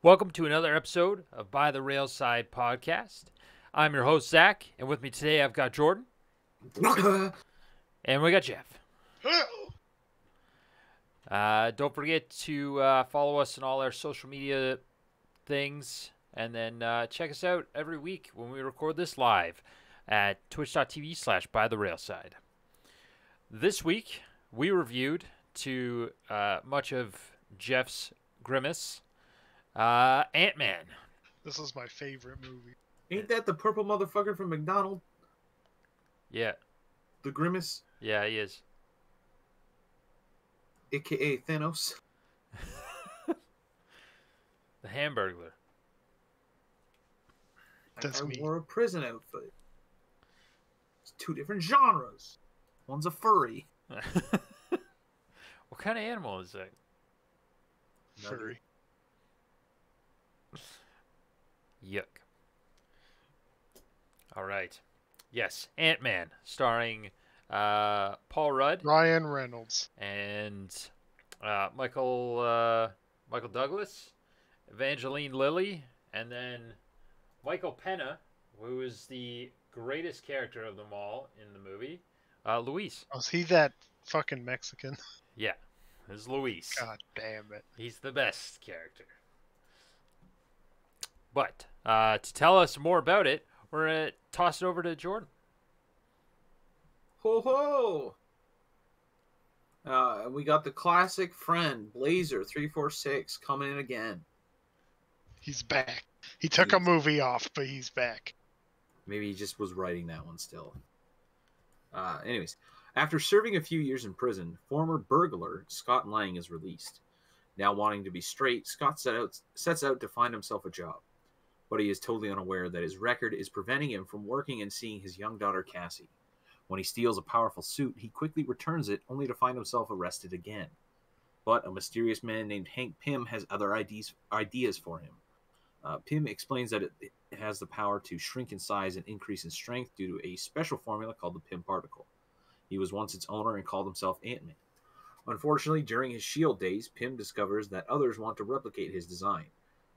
Welcome to another episode of By the Railside podcast. I'm your host, Zach, and with me today I've got Jordan. And we got Jeff. Don't forget to follow us on all our social media things, and then check us out every week when we record this live at twitch.tv/bytherailside. This week, we reviewed, to much of Jeff's grimace, Ant-Man. This is my favorite movie. Ain't that the purple motherfucker from McDonald's? Yeah. The Grimace? Yeah, he is. AKA Thanos. The Hamburglar. That's I me. wore a prison outfit. It's two different genres. One's a furry. What kind of animal is that? Furry. Yuck. All right. Yes, Ant-Man, starring Paul Rudd Ryan Reynolds. and Michael Douglas, Evangeline Lilly, and then Michael Pena, who is the greatest character of them all in the movie, Luis. Oh, is he that fucking Mexican? Yeah, this is Luis. God damn it. He's the best character. But to tell us more about it, we're going to toss it over to Jordan. Ho ho! We got the classic friend, Blazer346, coming in again. He's back. He took a movie off, but he's back. Maybe he just was writing that one still. Anyways, after serving a few years in prison, former burglar Scott Lang is released. Now wanting to be straight, Scott sets out to find himself a job. But he is totally unaware that his record is preventing him from working and seeing his young daughter Cassie. When he steals a powerful suit, he quickly returns it, only to find himself arrested again. But a mysterious man named Hank Pym has other ideas for him. Pym explains that it has the power to shrink in size and increase in strength due to a special formula called the Pym particle. He was once its owner and called himself Ant-Man. Unfortunately, during his S.H.I.E.L.D. days, Pym discovers that others want to replicate his design.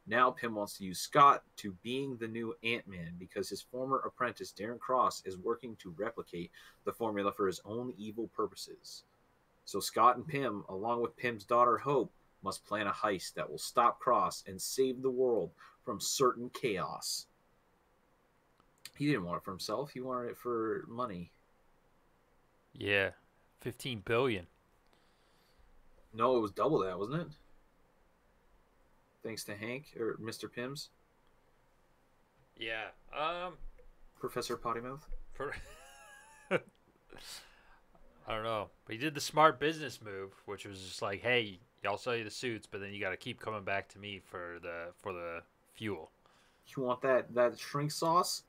Now Pym wants to use Scott to being the new Ant-Man because his former apprentice Darren Cross is working to replicate the formula for his own evil purposes. So Scott and Pym, along with Pym's daughter Hope, must plan a heist that will stop Cross and save the world from certain chaos. He didn't want it for himself, he wanted it for money. Yeah, 15 billion. No, it was double that, wasn't it? Thanks to Hank, or Mr. Pims. Yeah. Professor Pottymouth. I don't know. But he did the smart business move, which was just like, hey, I'll sell you the suits, but then you got to keep coming back to me for the fuel. You want that shrink sauce?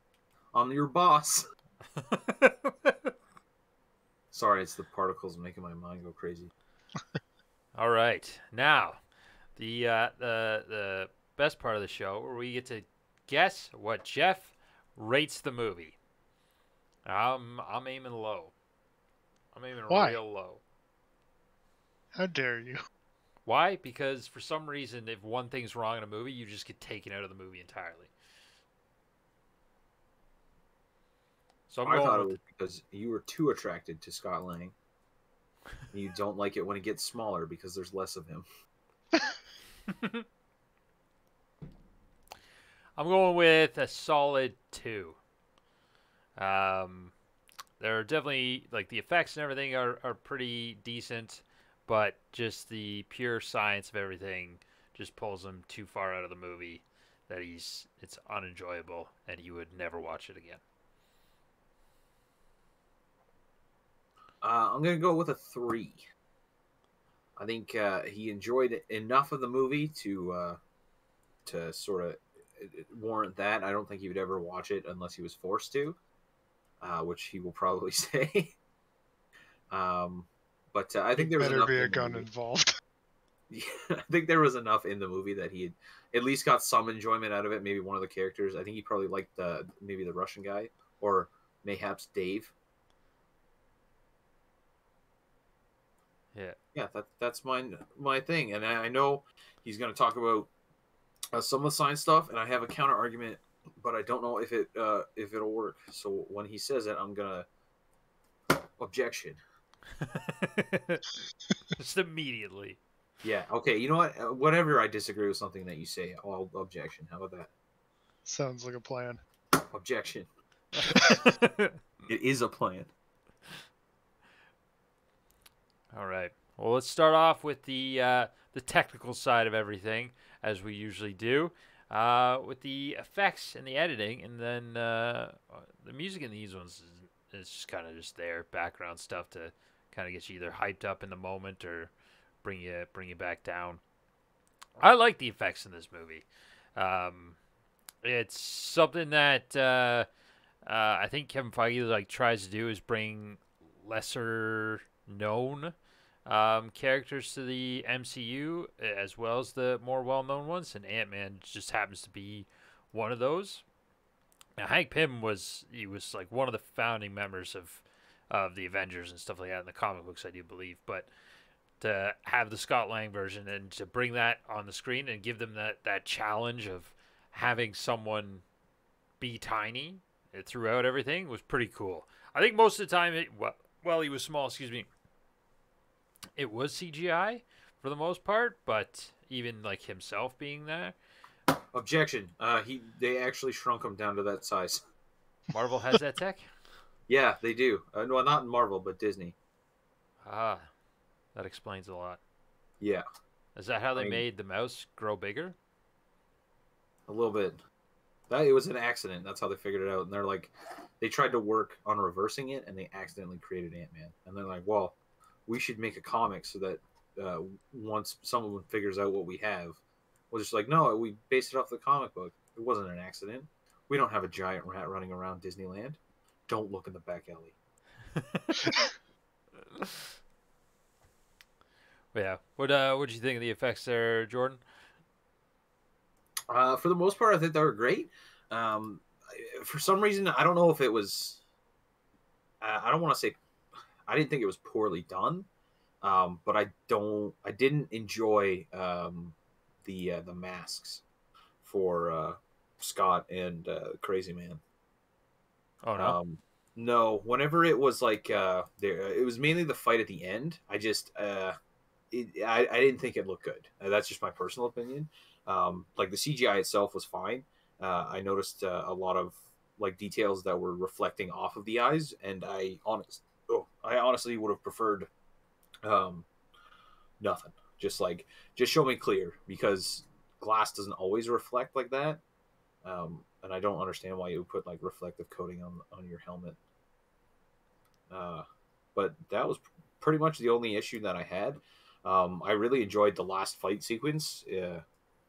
I'm your boss. Sorry, it's the particles making my mind go crazy. All right. Now, the best part of the show, where we get to guess what Jeff rates the movie. I'm aiming low. I'm aiming Why? real low. How dare you? Why? Because for some reason, if one thing's wrong in a movie, you just get taken out of the movie entirely. So I thought it was because you were too attracted to Scott Lang. You don't like it when he gets smaller because there's less of him. I'm going with a solid 2. There are definitely, like, the effects and everything are pretty decent, but just the pure science of everything just pulls him too far out of the movie that it's unenjoyable and he would never watch it again. I'm going to go with a 3. I think he enjoyed enough of the movie to sort of warrant that. I don't think he would ever watch it unless he was forced to, which he will probably say. But I think there was enough. Better be a gun involved. Yeah, I think there was enough in the movie that he had at least got some enjoyment out of it. Maybe one of the characters. I think he probably liked maybe the Russian guy, or mayhaps Dave. Yeah. Yeah, that's my thing, and I know he's going to talk about some of the science stuff, and I have a counter argument, but I don't know if it'll work. So when he says it, I'm gonna objection. Just immediately. Yeah. Okay. You know what? Whatever I disagree with something that you say, I'll objection. How about that? Sounds like a plan. Objection. It is a plan. All right. Well, let's start off with the technical side of everything, as we usually do, with the effects and the editing, and then the music in these ones is just kind of just there, background stuff to kind of get you either hyped up in the moment or bring you back down. I like the effects in this movie. It's something that I think Kevin Feige like tries to do is bring lesser known characters to the MCU as well as the more well-known ones, and Ant-Man just happens to be one of those. Now, Hank Pym was like one of the founding members of the Avengers and stuff like that in the comic books, I do believe. But to have the Scott Lang version and to bring that on the screen and give them that challenge of having someone be tiny throughout everything was pretty cool. I think most of the time, he was small, excuse me, it was CGI for the most part, but even like himself being there. Objection. They actually shrunk him down to that size. Marvel has that tech? Yeah, they do. No, not in Marvel, but Disney. Ah, that explains a lot. Yeah. Is that how they made the mouse grow bigger? A little bit. It was an accident. That's how they figured it out. And they tried to work on reversing it, and they accidentally created Ant-Man. And they're like, well, we should make a comic so that once someone figures out what we have, we'll just like, no, we based it off the comic book. It wasn't an accident. We don't have a giant rat running around Disneyland. Don't look in the back alley. Yeah. What did you think of the effects there, Jordan? For the most part, I think they were great. For some reason, I don't know if it was. I don't want to say. I didn't think it was poorly done, but I didn't enjoy the masks for Scott and Crazy Man. Oh no. No, whenever it was like it was mainly the fight at the end. I didn't think it looked good. That's just my personal opinion. Like the CGI itself was fine. I noticed a lot of like details that were reflecting off of the eyes, and I honestly would have preferred nothing. Just show me clear, because glass doesn't always reflect like that. And I don't understand why you would put like reflective coating on your helmet. But that was pretty much the only issue that I had. I really enjoyed the last fight sequence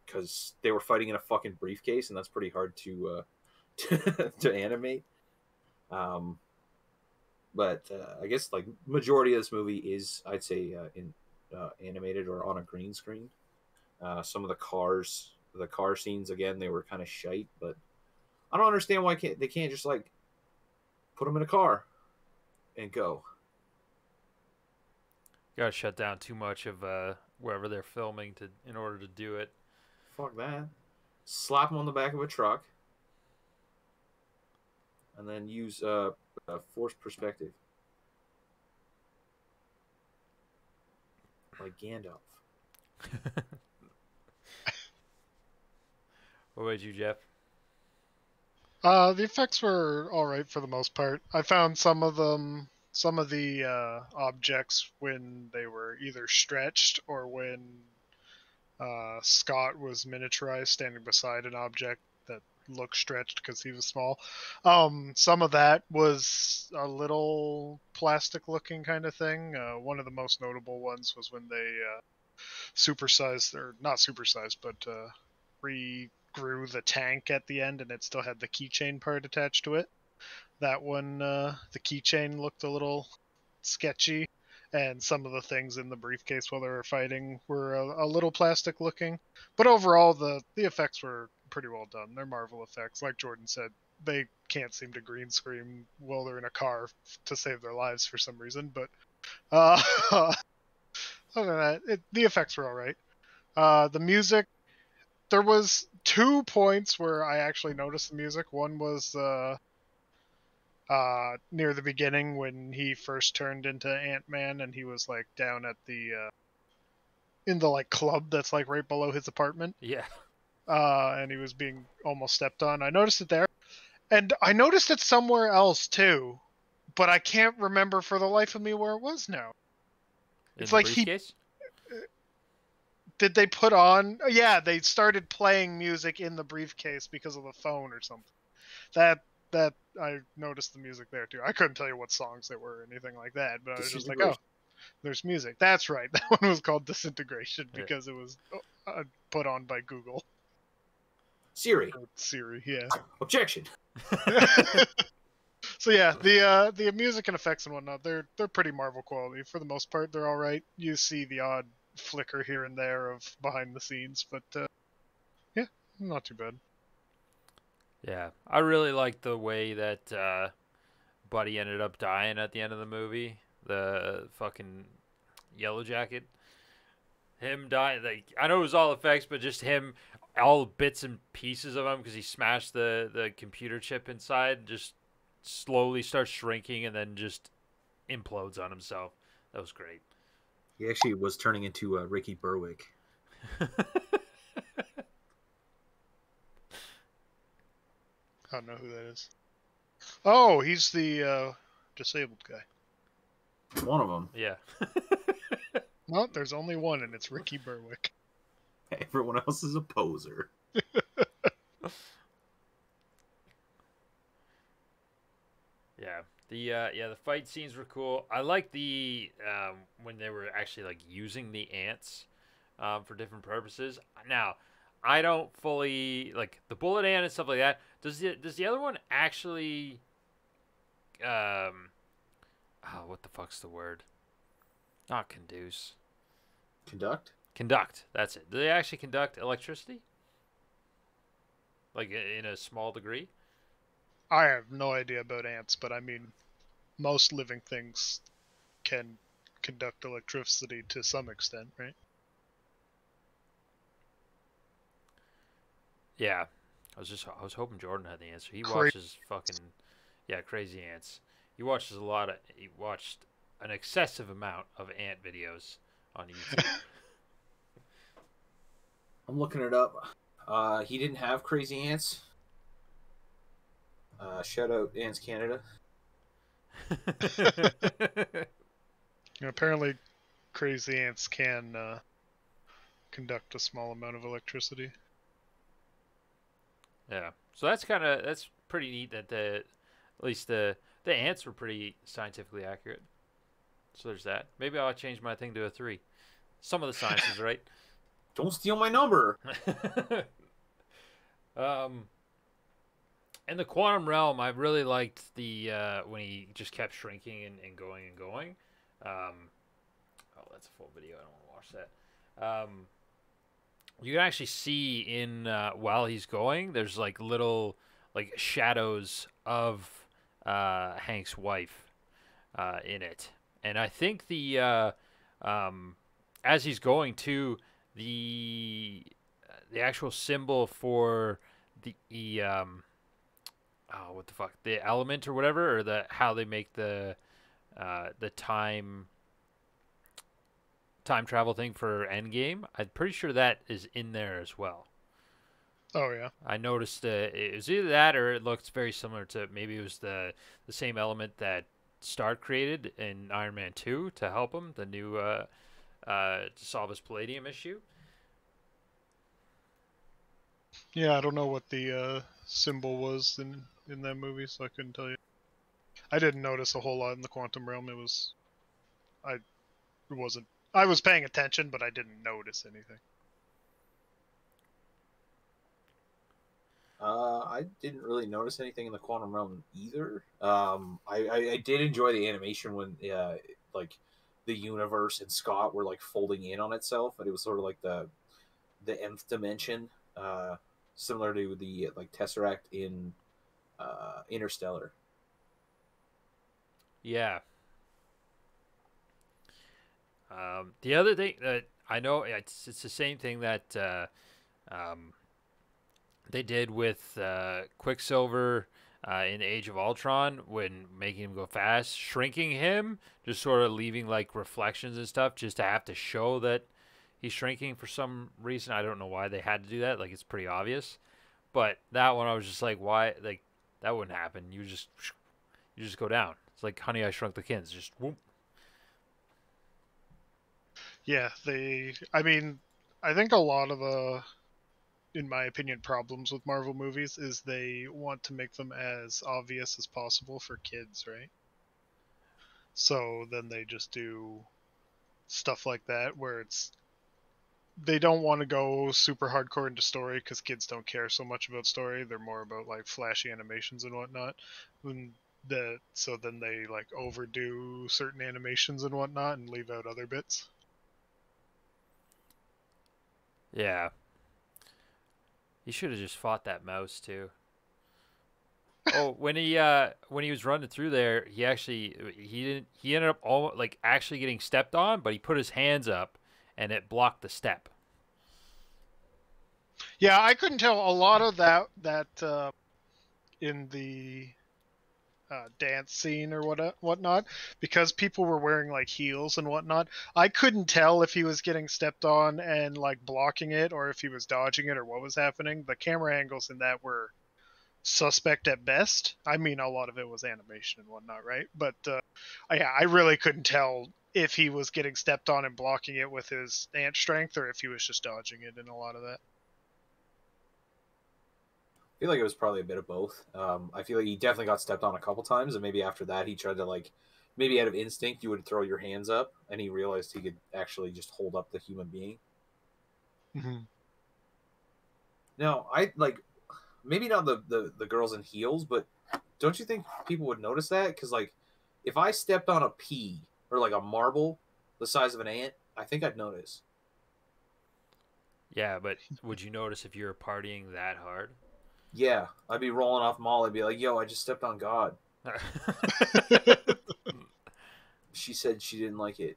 because they were fighting in a fucking briefcase, and that's pretty hard to to animate. But I guess like majority of this movie is, I'd say, animated or on a green screen. Some of the car scenes, again, they were kind of shite, but I don't understand why they can't just like put them in a car and go. Gotta shut down too much of wherever they're filming in order to do it. Fuck that. Slap them on the back of a truck, and then use forced perspective, like Gandalf. What about you, Jeff? The effects were all right for the most part. I found some of the objects, when they were either stretched or when Scott was miniaturized standing beside an object that looked stretched because he was small. Some of that was a little plastic looking kind of thing. One of the most notable ones was when they supersized, or not supersized, but regrew the tank at the end, and it still had the keychain part attached to it. That one, the keychain looked a little sketchy, and some of the things in the briefcase while they were fighting were a little plastic looking. But overall, the effects were pretty well done. They're Marvel effects. Like Jordan said, they can't seem to green screen while they're in a car to save their lives for some reason. But other than that, the effects were all right. The music there was 2 points where I actually noticed the music. One was near the beginning when he first turned into Ant-Man and he was like down at the in the like club that's like right below his apartment. Yeah. And he was being almost stepped on. I noticed it there. And I noticed it somewhere else too, but I can't remember for the life of me where it was now. In It's the like briefcase? did they put on? Yeah, they started playing music in the briefcase because of the phone or something. That I noticed the music there too. I couldn't tell you what songs there were or anything like that, but I was just like, oh, there's music. That's right. That one was called Disintegration Yeah. because it was put on by Google. Siri. Or Siri, yeah. Objection. So yeah, the music and effects and whatnot, they're pretty Marvel quality for the most part. They're all right. You see the odd flicker here and there of behind the scenes, but yeah, not too bad. Yeah. I really like the way that Buddy ended up dying at the end of the movie. The fucking Yellow Jacket. Him dying, like, I know it was all effects, but just him, all bits and pieces of him, because he smashed the computer chip inside, just slowly starts shrinking and then just implodes on himself. That was great. He actually was turning into Ricky Berwick. I don't know who that is. Oh, he's the disabled guy. One of them. Yeah. No, there's only one, and it's Ricky Berwick. Everyone else is a poser. Yeah. The fight scenes were cool. I like the when they were actually like using the ants for different purposes. Now, I don't fully like the bullet ant and stuff like that. Does the other one actually what the fuck's the word? Not conduce. Conduct? Conduct. That's it. Do they actually conduct electricity? Like in a small degree? I have no idea about ants, but I mean, most living things can conduct electricity to some extent, right? Yeah. I was hoping Jordan had the answer. He Cra- watches fucking Crazy Ants. He watched an excessive amount of ant videos on YouTube. I'm looking it up. He didn't have Crazy Ants. Shout out Ants Canada. Apparently, crazy ants can conduct a small amount of electricity. Yeah. So that's pretty neat that at least the ants were pretty scientifically accurate. So there's that. Maybe I'll change my thing to a 3. Some of the science is right. Don't steal my number. In the quantum realm, I really liked the when he just kept shrinking and going and going. Oh, that's a full video. I don't want to watch that. You can actually see in while he's going, there's like little like shadows of Hank's wife in it, and I think the as he's going to the actual symbol for the oh, what the fuck, the element or whatever, or the how they make the time travel thing for Endgame. I'm pretty sure that is in there as well. Oh yeah. I noticed it was either that or it looks very similar to, maybe it was the same element that Stark created in Iron Man 2 to help him, the new to solve his palladium issue. Yeah, I don't know what the symbol was in that movie, so I couldn't tell you. I didn't notice a whole lot in the quantum realm. I was paying attention, but I didn't notice anything. I didn't really notice anything in the quantum realm either. I did enjoy the animation when like the universe and Scott were like folding in on itself, and it was sort of like the nth dimension, similar to the like Tesseract in Interstellar. Yeah. The other thing that I know, it's the same thing that Um, they did with Quicksilver in Age of Ultron when making him go fast, shrinking him, just sort of leaving like reflections and stuff, just to have to show that he's shrinking for some reason. I don't know why they had to do that. Like it's pretty obvious. But that one, I was just like, why? Like that wouldn't happen. You just go down. It's like Honey, I Shrunk the Kids. Just whoop. Yeah, I mean, I think a lot of the, in my opinion, problems with Marvel movies is they want to make them as obvious as possible for kids, right? So then they just do stuff like that where they don't want to go super hardcore into story because kids don't care so much about story. They're more about like flashy animations and whatnot. So then they like overdo certain animations and whatnot and leave out other bits. Yeah. He should have just fought that mouse too. Oh, when he was running through there, he ended up all like actually getting stepped on, but he put his hands up and it blocked the step. Yeah, I couldn't tell a lot of that in the dance scene or whatnot because people were wearing like heels and whatnot. I couldn't tell if he was getting stepped on and like blocking it or if he was dodging it or what was happening. The camera angles in that were suspect at best. I mean, a lot of it was animation and whatnot, right? But yeah, I really couldn't tell if he was getting stepped on and blocking it with his ant strength or if he was just dodging it in a lot of that. I feel like it was probably a bit of both. I feel like he definitely got stepped on a couple times, and maybe after that he tried to like, maybe out of instinct you would throw your hands up, and he realized he could actually just hold up the human being. Mm-hmm. Now, I like maybe not the girls in heels, but don't you think people would notice that? Because like, if I stepped on a pea or like a marble the size of an ant, I think I'd notice. Yeah, but would you notice if you were partying that hard? Yeah, I'd be rolling off Molly, I'd be like, "Yo, I just stepped on God." She said she didn't like it.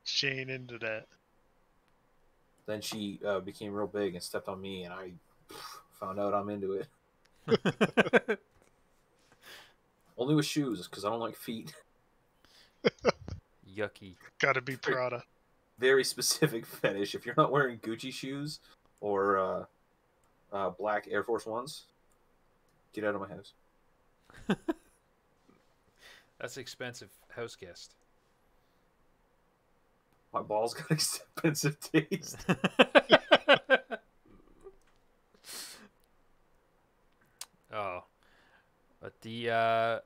Shane into that. Then she became real big and stepped on me, and I found out I'm into it. Only with shoes, because I don't like feet. Yucky. Gotta be Prada. Very specific fetish. If you're not wearing Gucci shoes or black Air Force Ones, get out of my house. That's expensive house guest. My balls got expensive taste. Oh, but I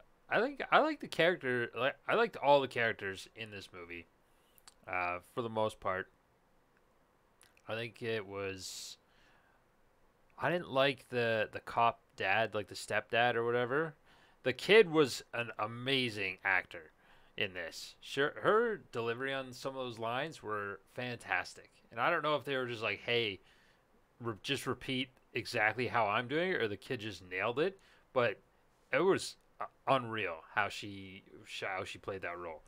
like the character. Like I liked all the characters in this movie, for the most part. I think it was. I didn't like the cop dad, like the stepdad or whatever. The kid was an amazing actor in this. Sure, her delivery on some of those lines were fantastic, and I don't know if they were just like, "Hey, just repeat exactly how I'm doing it," or the kid just nailed it. But it was unreal how she played that role.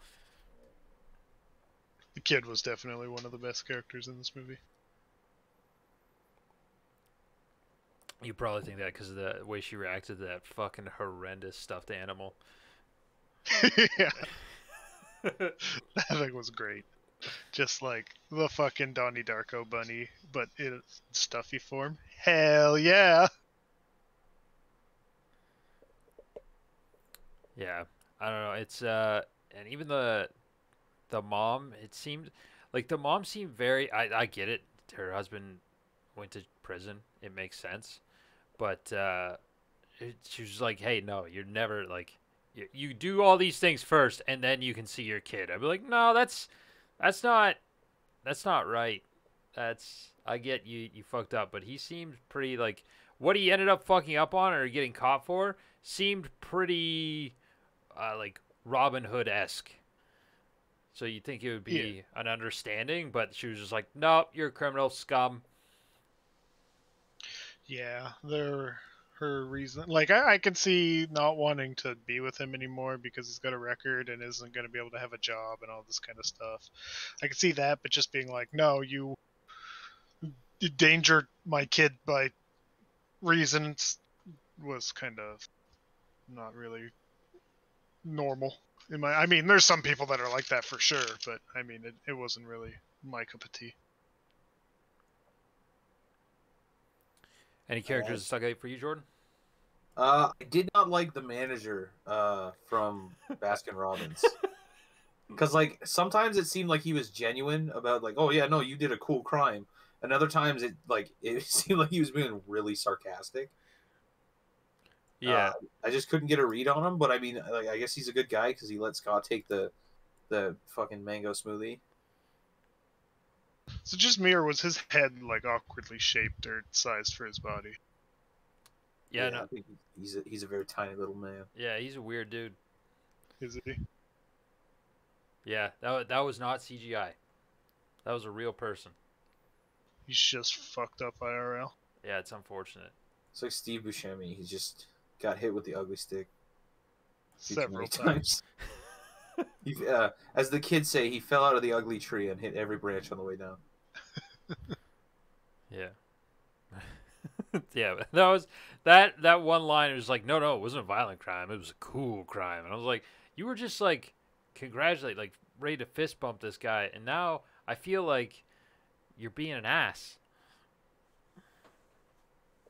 The kid was definitely one of the best characters in this movie. You probably think that because of the way she reacted to that fucking horrendous stuffed animal. Yeah, that thing was great. Just like the fucking Donnie Darko bunny, but in stuffy form. Hell yeah! Yeah, I don't know. It's and even the mom, it seemed like the mom seemed very. I get it. Her husband went to prison. It makes sense, but she was like, "Hey, no, you're never like you do all these things first, and then you can see your kid." I'd be like, "No, that's not that's not right. That's I get you fucked up, but he seemed pretty like what he ended up fucking up on or getting caught for seemed pretty like Robin Hood esque." So you'd think it would Yeah, be an understanding, but she was just like, "Nope, you're a criminal scum." yeah. They're her reason. Like I can see not wanting to be with him anymore because he's got a record and isn't going to be able to have a job and all this kind of stuff. I can see that, but just being like, no, you endangered my kid by reasons was kind of not really normal. I mean, there's some people that are like that for sure, but I mean, it wasn't really my cup of tea. Any characters that stuck out for you, Jordan? I did not like the manager from Baskin Robbins. Because, like, sometimes it seemed like he was genuine about, like, oh, yeah, no, you did a cool crime. And other times it seemed like he was being really sarcastic. Yeah. I just couldn't get a read on him, but I mean, like, I guess he's a good guy because he let Scott take the fucking mango smoothie. So just me, or was his head like awkwardly shaped or sized for his body? Yeah, I no. think he's a very tiny little man. Yeah, he's a weird dude. Is he? Yeah, that was not CGI. That was a real person. He's just fucked up IRL. Yeah, it's unfortunate. It's like Steve Buscemi. He just got hit with the ugly stick Several times. As the kids say, he fell out of the ugly tree and hit every branch on the way down. Yeah. Yeah, that was that one line was like, no, it wasn't a violent crime. It was a cool crime. And I was like, you were just like congratulate, like ready to fist bump this guy, and now I feel like you're being an ass.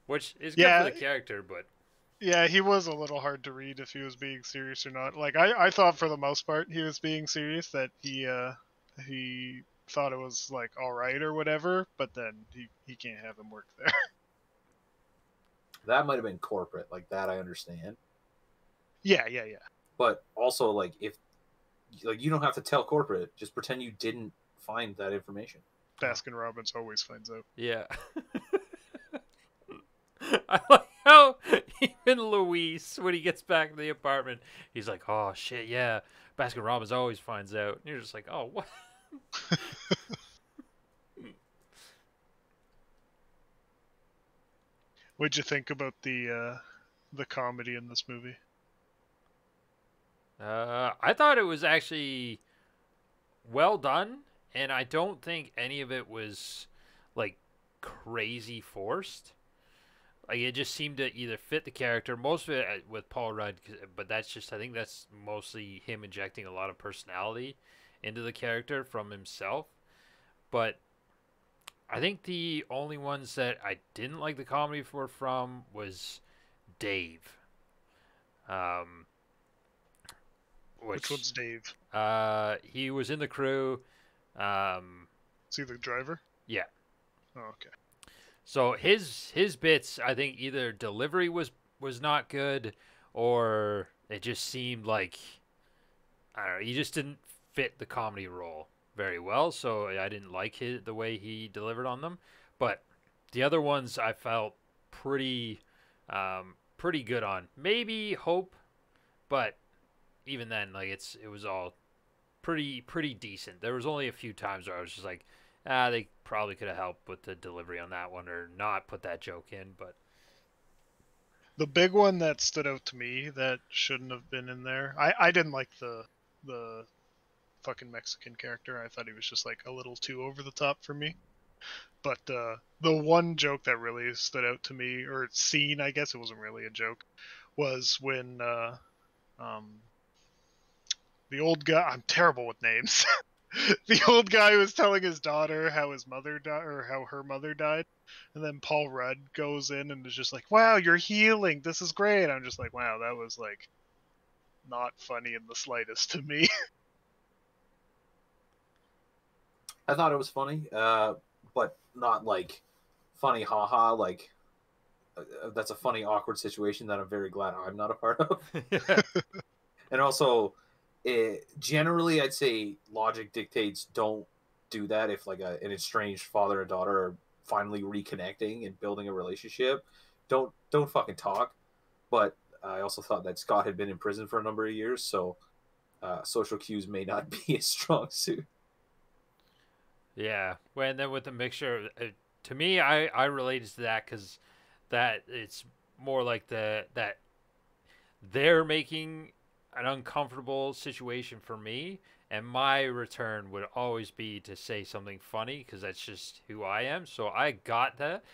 Which is good for the character, but yeah, he was a little hard to read if he was being serious or not. Like I thought for the most part he was being serious, that he thought it was like all right or whatever, but then he can't have him work there. That might have been corporate, like that I understand. Yeah. But also, like, if like you don't have to tell corporate, just pretend you didn't find that information. Baskin Robbins always finds out. yeah. I like how even Luis, when he gets back to the apartment, he's like, "Oh shit, yeah." Baskin Robbins always finds out. And you're just like, "Oh, what?" What'd you think about the comedy in this movie? I thought it was actually well done, and I don't think any of it was like crazy forced. Like it just seemed to either fit the character. Most of it with Paul Rudd, but I think that's mostly him injecting a lot of personality into the character from himself. But I think the only ones that I didn't like the comedy for from was Dave. Um, Which one's Dave? He was in the crew. Is he the driver? Yeah. Oh, okay. So his bits, I think either delivery was not good, or it just seemed like I don't know. He just didn't fit the comedy role very well. So I didn't like the way he delivered on them. But the other ones I felt pretty good on. Maybe Hope, but even then, like it was all pretty decent. There was only a few times where I was just like, they probably could have helped with the delivery on that one or not put that joke in. But the big one that stood out to me that shouldn't have been in there, I didn't like the fucking Mexican character. I thought he was just like a little too over the top for me. But the one joke that really stood out to me, or scene, I guess it wasn't really a joke, was when the old guy, I'm terrible with names. The old guy was telling his daughter how his mother died, or how her mother died, and then Paul Rudd goes in and is just like, "Wow, you're healing. This is great." I'm just like, "Wow, that was like not funny in the slightest to me." I thought it was funny, but not like funny, haha. Like that's a funny, awkward situation that I'm very glad I'm not a part of. And also, generally, I'd say logic dictates don't do that if like an estranged father and daughter are finally reconnecting and building a relationship. Don't fucking talk. But I also thought that Scott had been in prison for a number of years, so social cues may not be a strong suit. yeah, well, and then with the mixture, to me, I related to that because that it's more like that they're making an uncomfortable situation for me, and my return would always be to say something funny because that's just who I am. So I got that.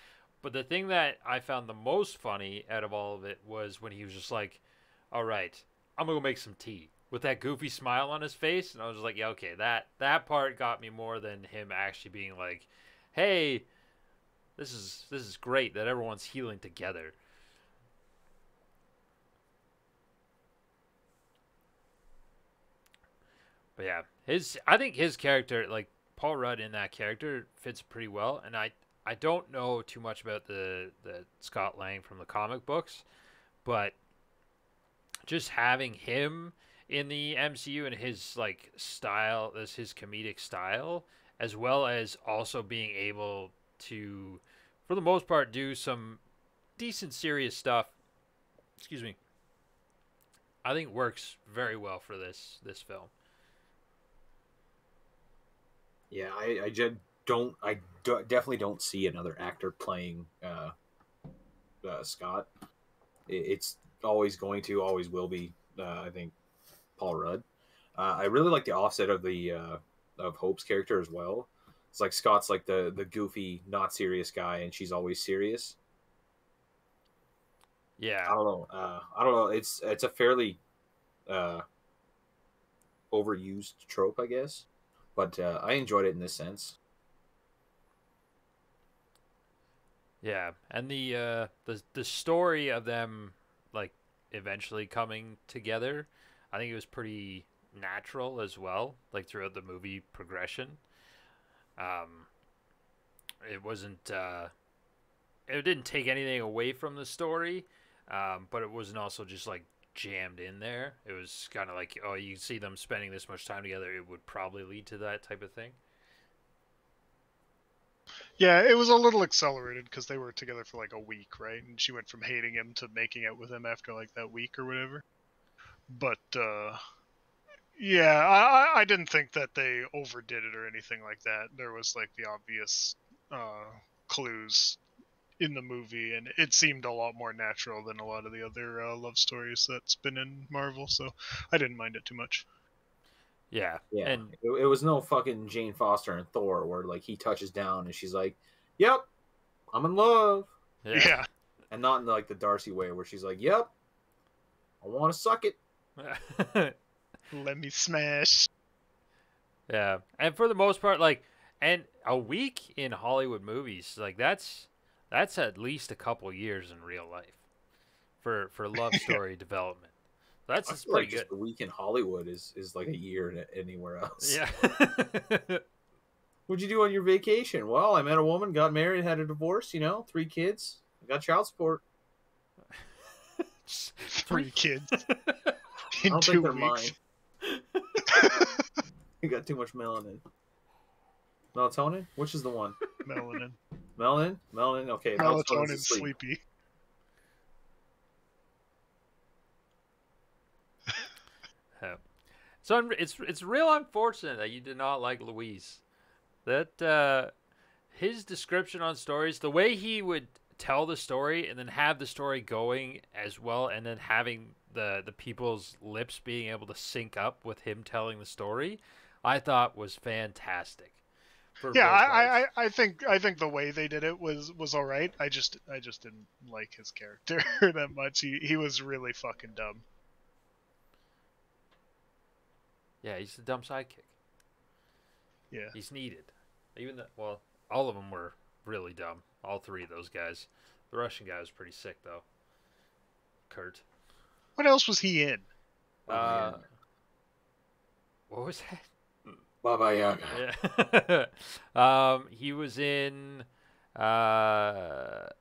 But the thing that I found the most funny out of all of it was when he was just like, "All right, I'm gonna go make some tea," with that goofy smile on his face, and I was like, "Yeah, okay, that part got me more than him actually being like, hey, this is great that everyone's healing together." But yeah, I think his character, like Paul Rudd in that character, fits pretty well. And I don't know too much about the Scott Lang from the comic books, but just having him in the MCU and his like style, as his comedic style, as well as also being able to, for the most part, do some decent serious stuff. Excuse me. I think works very well for this film. Yeah, I just don't. Definitely don't see another actor playing Scott. It's always going to, always will be. I think Paul Rudd. I really like the offset of the of Hope's character as well. It's like Scott's like the goofy, not serious guy, and she's always serious. Yeah, I don't know. I don't know. It's a fairly uh, overused trope, I guess, but I enjoyed it in this sense. yeah, and the story of them like eventually coming together, I think it was pretty natural as well. Like throughout the movie progression, um, it wasn't it didn't take anything away from the story, but it wasn't also just like jammed in there. It was kind of like, oh, you see them spending this much time together, it would probably lead to that type of thing. Yeah, it was a little accelerated because they were together for like a week, right? And she went from hating him to making out with him after like that week or whatever. But yeah, I didn't think that they overdid it or anything like that. There was like the obvious uh, clues in the movie, and it seemed a lot more natural than a lot of the other love stories that's been in Marvel. So I didn't mind it too much. Yeah, Yeah, and it was no fucking Jane Foster and Thor where like he touches down and she's like, "Yep, I'm in love," yeah. Yeah, and not in like the Darcy way where she's like, "Yep, I want to suck it." let me smash. Yeah, and for the most part, like, and a week in Hollywood movies, like that's at least a couple years in real life for love story development. I That's feel pretty like good. just a week in Hollywood is like a year anywhere else. Yeah. What'd you do on your vacation? Well, I met a woman, got married, had a divorce. 3 kids, I got child support. Three kids I in don't think two they're weeks. mine. You got too much melanin. Melatonin? Which is the one? Melanin, Melanin? Melanin? Okay, melatonin's melatonin, asleep. sleepy. Yeah. So it's real unfortunate that you did not like Louise. That his description on stories, the way he would tell the story and then have the story going as well, and then having the people's lips being able to sync up with him telling the story, I thought was fantastic for Yeah, both parts. I think the way they did it was all right. I just didn't like his character that much. He was really fucking dumb. Yeah, he's the dumb sidekick. Yeah. He's needed. Even the well, all of them were really dumb. All three of those guys. The Russian guy was pretty sick though. Kurt. What else was he in? Uh, what was that? Baba Yaga. Yeah. He was in the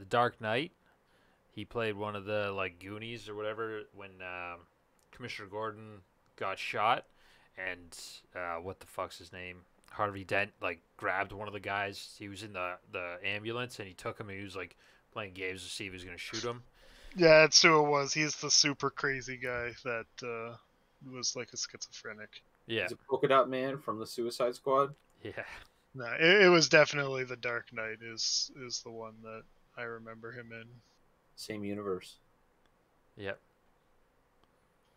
Dark Knight. He played one of the like Goonies or whatever when Commissioner Gordon got shot, and what the fuck's his name? Harvey Dent like grabbed one of the guys. He was in the ambulance and he took him. And he was like playing games to see if he was gonna shoot him. Yeah, that's who it was. He's the super crazy guy that was like a schizophrenic. Yeah, He's a polka dot man from the Suicide Squad. yeah, No, it was definitely the Dark Knight is the one that I remember him in. Same universe. yeah.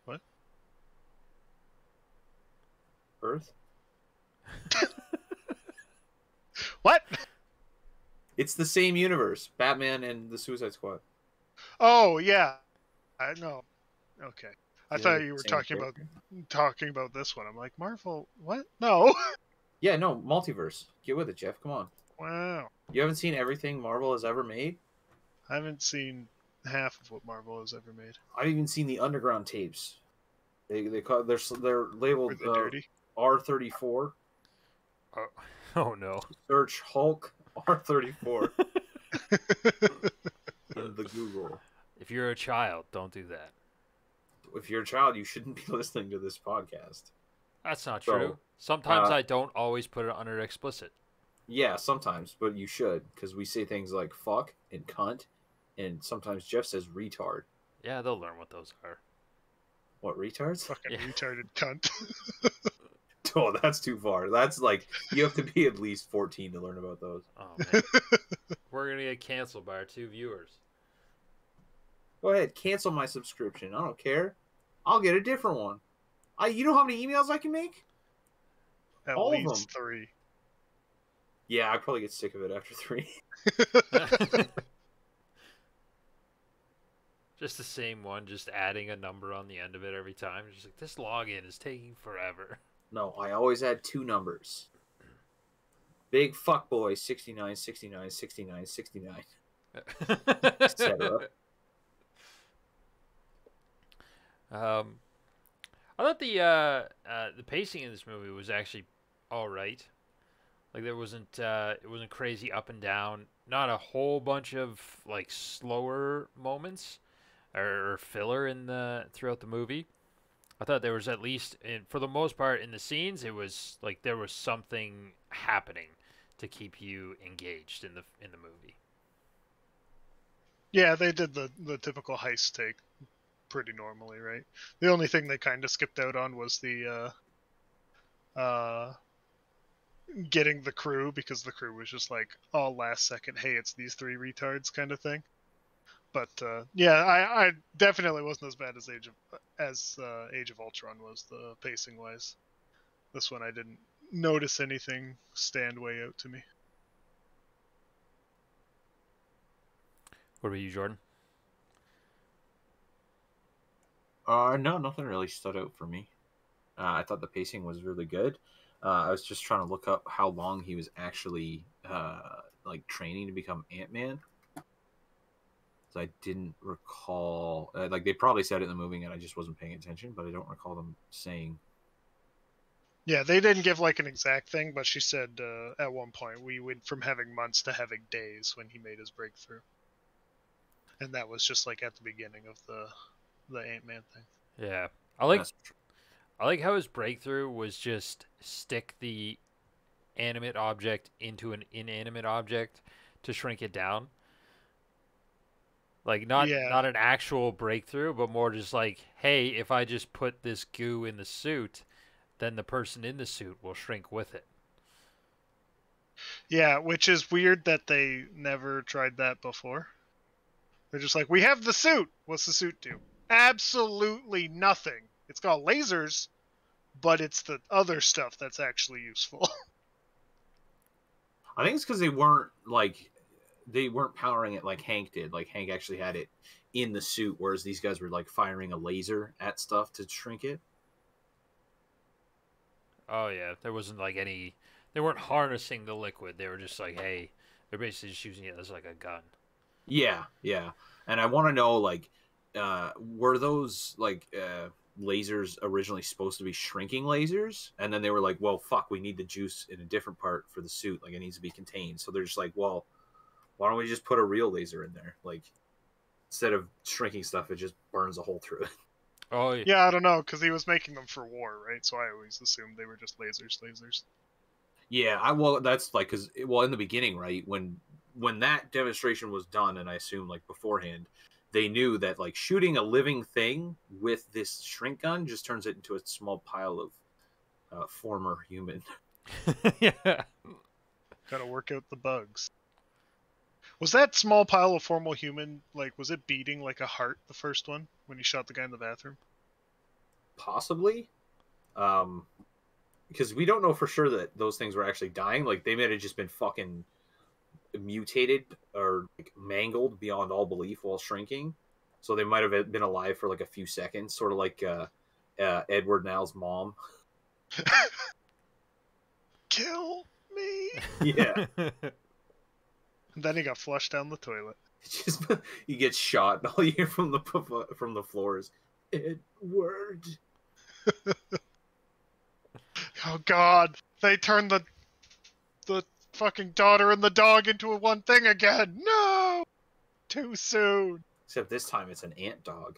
What? Earth. What? It's the same universe, Batman and the Suicide Squad. Oh yeah, I know. Okay, I You think thought it's you the were same talking about this one. I'm like, Marvel. What? No. Yeah, no, multiverse. Get with it, Jeff. Come on. Wow. You haven't seen everything Marvel has ever made? I haven't seen half of what Marvel has ever made. I've even seen the underground tapes. They call they're labeled Were they dirty? R34. Oh, oh no. Search Hulk R34 in the Google. If you're a child, don't do that. If you're a child, you shouldn't be listening to this podcast. That's not So, true. Sometimes I don't always put it under explicit. Yeah, sometimes, but you should, because we say things like fuck and cunt, and sometimes Jeff says retard. Yeah, they'll learn what those are. What, retards? Fucking Yeah. retarded cunt. Oh, that's too far. That's like, you have to be at least 14 to learn about those. Oh man. We're gonna get canceled by our 2 viewers. Go ahead, cancel my subscription. I don't care. I'll get a different one. You know how many emails I can make? At All of least them. 3. Yeah, I probably get sick of it after 3. Just the same one, just adding a number on the end of it every time. Just like, this login is taking forever. No, I always add 2 numbers. Big fuckboy 69, 69, 69, 69, etc. I thought the pacing in this movie was actually all right. Like it wasn't crazy up and down. Not a whole bunch of like slower moments or filler throughout the movie. I thought there was at least, for the most part, in the scenes, it was like there was something happening to keep you engaged in the movie. Yeah, they did the typical heist take pretty normally, right? The only thing they kind of skipped out on was the getting the crew, because the crew was just like all last second, hey, it's these 3 retards kind of thing. But yeah, I definitely wasn't as bad as Age of Ultron was, the pacing wise. This one I didn't notice anything stand way out to me. What about you, Jordan? No, nothing really stood out for me. I thought the pacing was really good. I was just trying to look up how long he was actually like training to become Ant-Man. So I didn't recall. Like they probably said it in the movie, and I just wasn't paying attention. But I don't recall them saying. Yeah, they didn't give like an exact thing, but she said at one point we went from having months to having days when he made his breakthrough, and that was just like at the beginning of the Ant-Man thing. Yeah, I like how his breakthrough was just stick the animate object into an inanimate object to shrink it down. Like not an actual breakthrough, but more just like, hey, if I just put this goo in the suit, then the person in the suit will shrink with it. Yeah, which is weird that they never tried that before. They're just like, we have the suit. What's the suit do? Absolutely nothing. It's got lasers, but it's the other stuff that's actually useful. I think it's because they weren't powering it like Hank did. Like Hank actually had it in the suit, whereas these guys were like firing a laser at stuff to shrink it. Oh yeah, there wasn't like any. They weren't harnessing the liquid. They were just like, hey, they're basically just using it as like a gun. Yeah, yeah. And I want to know, like, were those like lasers originally supposed to be shrinking lasers? And then they were like, well, fuck, we need the juice in a different part for the suit. Like, it needs to be contained. So they're just like, well, why don't we just put a real laser in there? Like, instead of shrinking stuff, it just burns a hole through it. Oh yeah. Yeah, I don't know, because he was making them for war, right? So I always assumed they were just lasers. Yeah, well, that's like, because, well, in the beginning, right, when that demonstration was done, and I assume, like, beforehand, they knew that, like, shooting a living thing with this shrink gun just turns it into a small pile of former human. Yeah. Gotta work out the bugs. Was that small pile of formal human, like, was it beating like a heart, the first one, when he shot the guy in the bathroom? Possibly. because we don't know for sure that those things were actually dying. Like they might have just been fucking mutated or like mangled beyond all belief while shrinking. So they might have been alive for like a few seconds, sort of like Edward Now's mom. Kill me. Yeah. And then he got flushed down the toilet. Just he gets shot, and all you hear from the floor is Edward. Oh God! They turned the fucking daughter and the dog into a one thing again. No, too soon. Except this time it's an ant dog.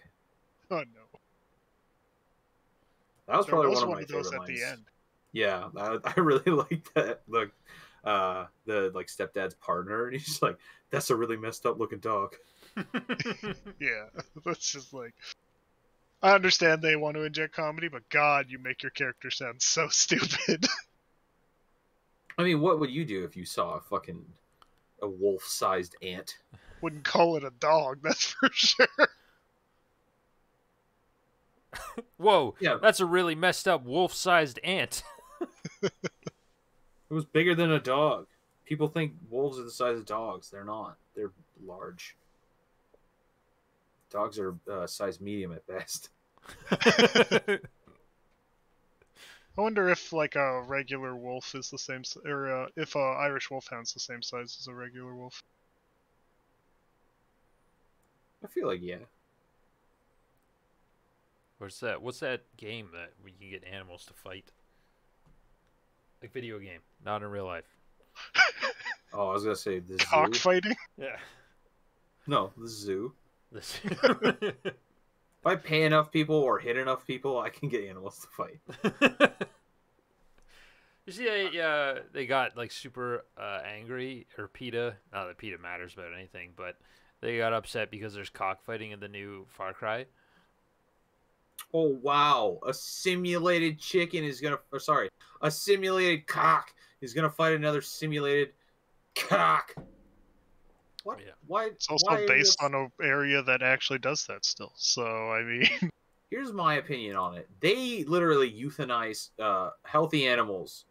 Oh no! That was There probably was one of one my of those favorite at lines. the end. Yeah, I really like that. The like stepdad's partner, and he's just like, "That's a really messed up looking dog." Yeah, that's just like. I understand they want to inject comedy, but God, you make your character sound so stupid. I mean, what would you do if you saw a wolf-sized ant? Wouldn't call it a dog, that's for sure. Whoa, Yeah, that's a really messed up wolf-sized ant. it was bigger than a dog. People think wolves are the size of dogs. They're not. They're large. Dogs are size medium at best. I wonder if like a regular wolf is the same, or if a Irish wolfhound's the same size as a regular wolf. I feel like yeah. What's that? What's that game that where you can get animals to fight? Like video game, not in real life. Oh, I was gonna say the zoo. Cockfighting? Yeah. No, the zoo. This. If I pay enough people or hit enough people, I can get animals to fight. You see, they got like super angry, or PETA. Not that PETA matters about anything, but they got upset because there's cockfighting in the new Far Cry. Oh wow! A simulated chicken is gonna. Or, sorry, a simulated cock is gonna fight another simulated cock. What? Yeah. Why? It's also why based on an area that actually does that still. So, I mean... Here's my opinion on it. They literally euthanize healthy animals.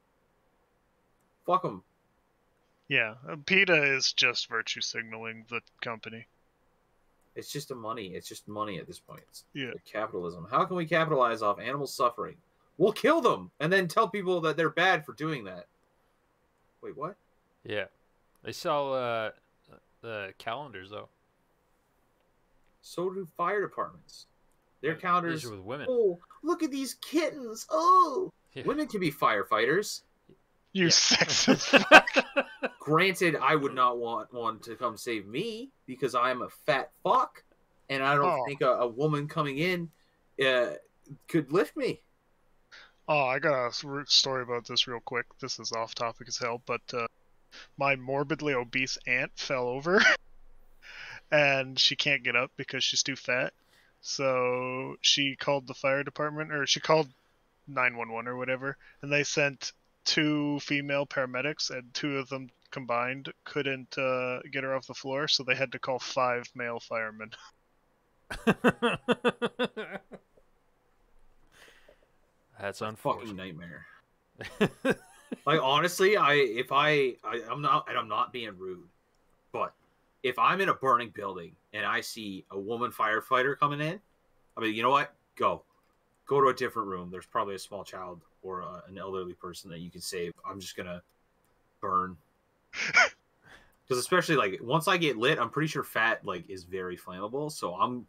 Fuck them. Yeah, PETA is just virtue signaling the company. It's just money. It's just money at this point. It's Yeah. capitalism. How can we capitalize off animals suffering? We'll kill them and then tell people that they're bad for doing that. Wait, what? Yeah, they sell the calendars though. So do fire departments. Their These calendars. are with women. Oh, look at these kittens. Oh, Yeah. women can be firefighters. You Yeah. sexist. Granted, I would not want one to come save me because I'm a fat fuck, and I don't Oh. think a woman coming in could lift me. Oh, I got a story about this real quick. This is off topic as hell, but my morbidly obese aunt fell over, and she can't get up because she's too fat. So she called the fire department, or she called 911 or whatever, and they sent 2 female paramedics, and 2 of them combined couldn't get her off the floor, so they had to call 5 male firemen. That's Fucking unfortunate. nightmare. Like honestly, I'm not being rude, but if I'm in a burning building and I see a woman firefighter coming in, I mean, you know what? Go to a different room. There's probably a small child or an elderly person that you can save. I'm just gonna burn. Because especially like once I get lit, I'm pretty sure fat like is very flammable. So I'm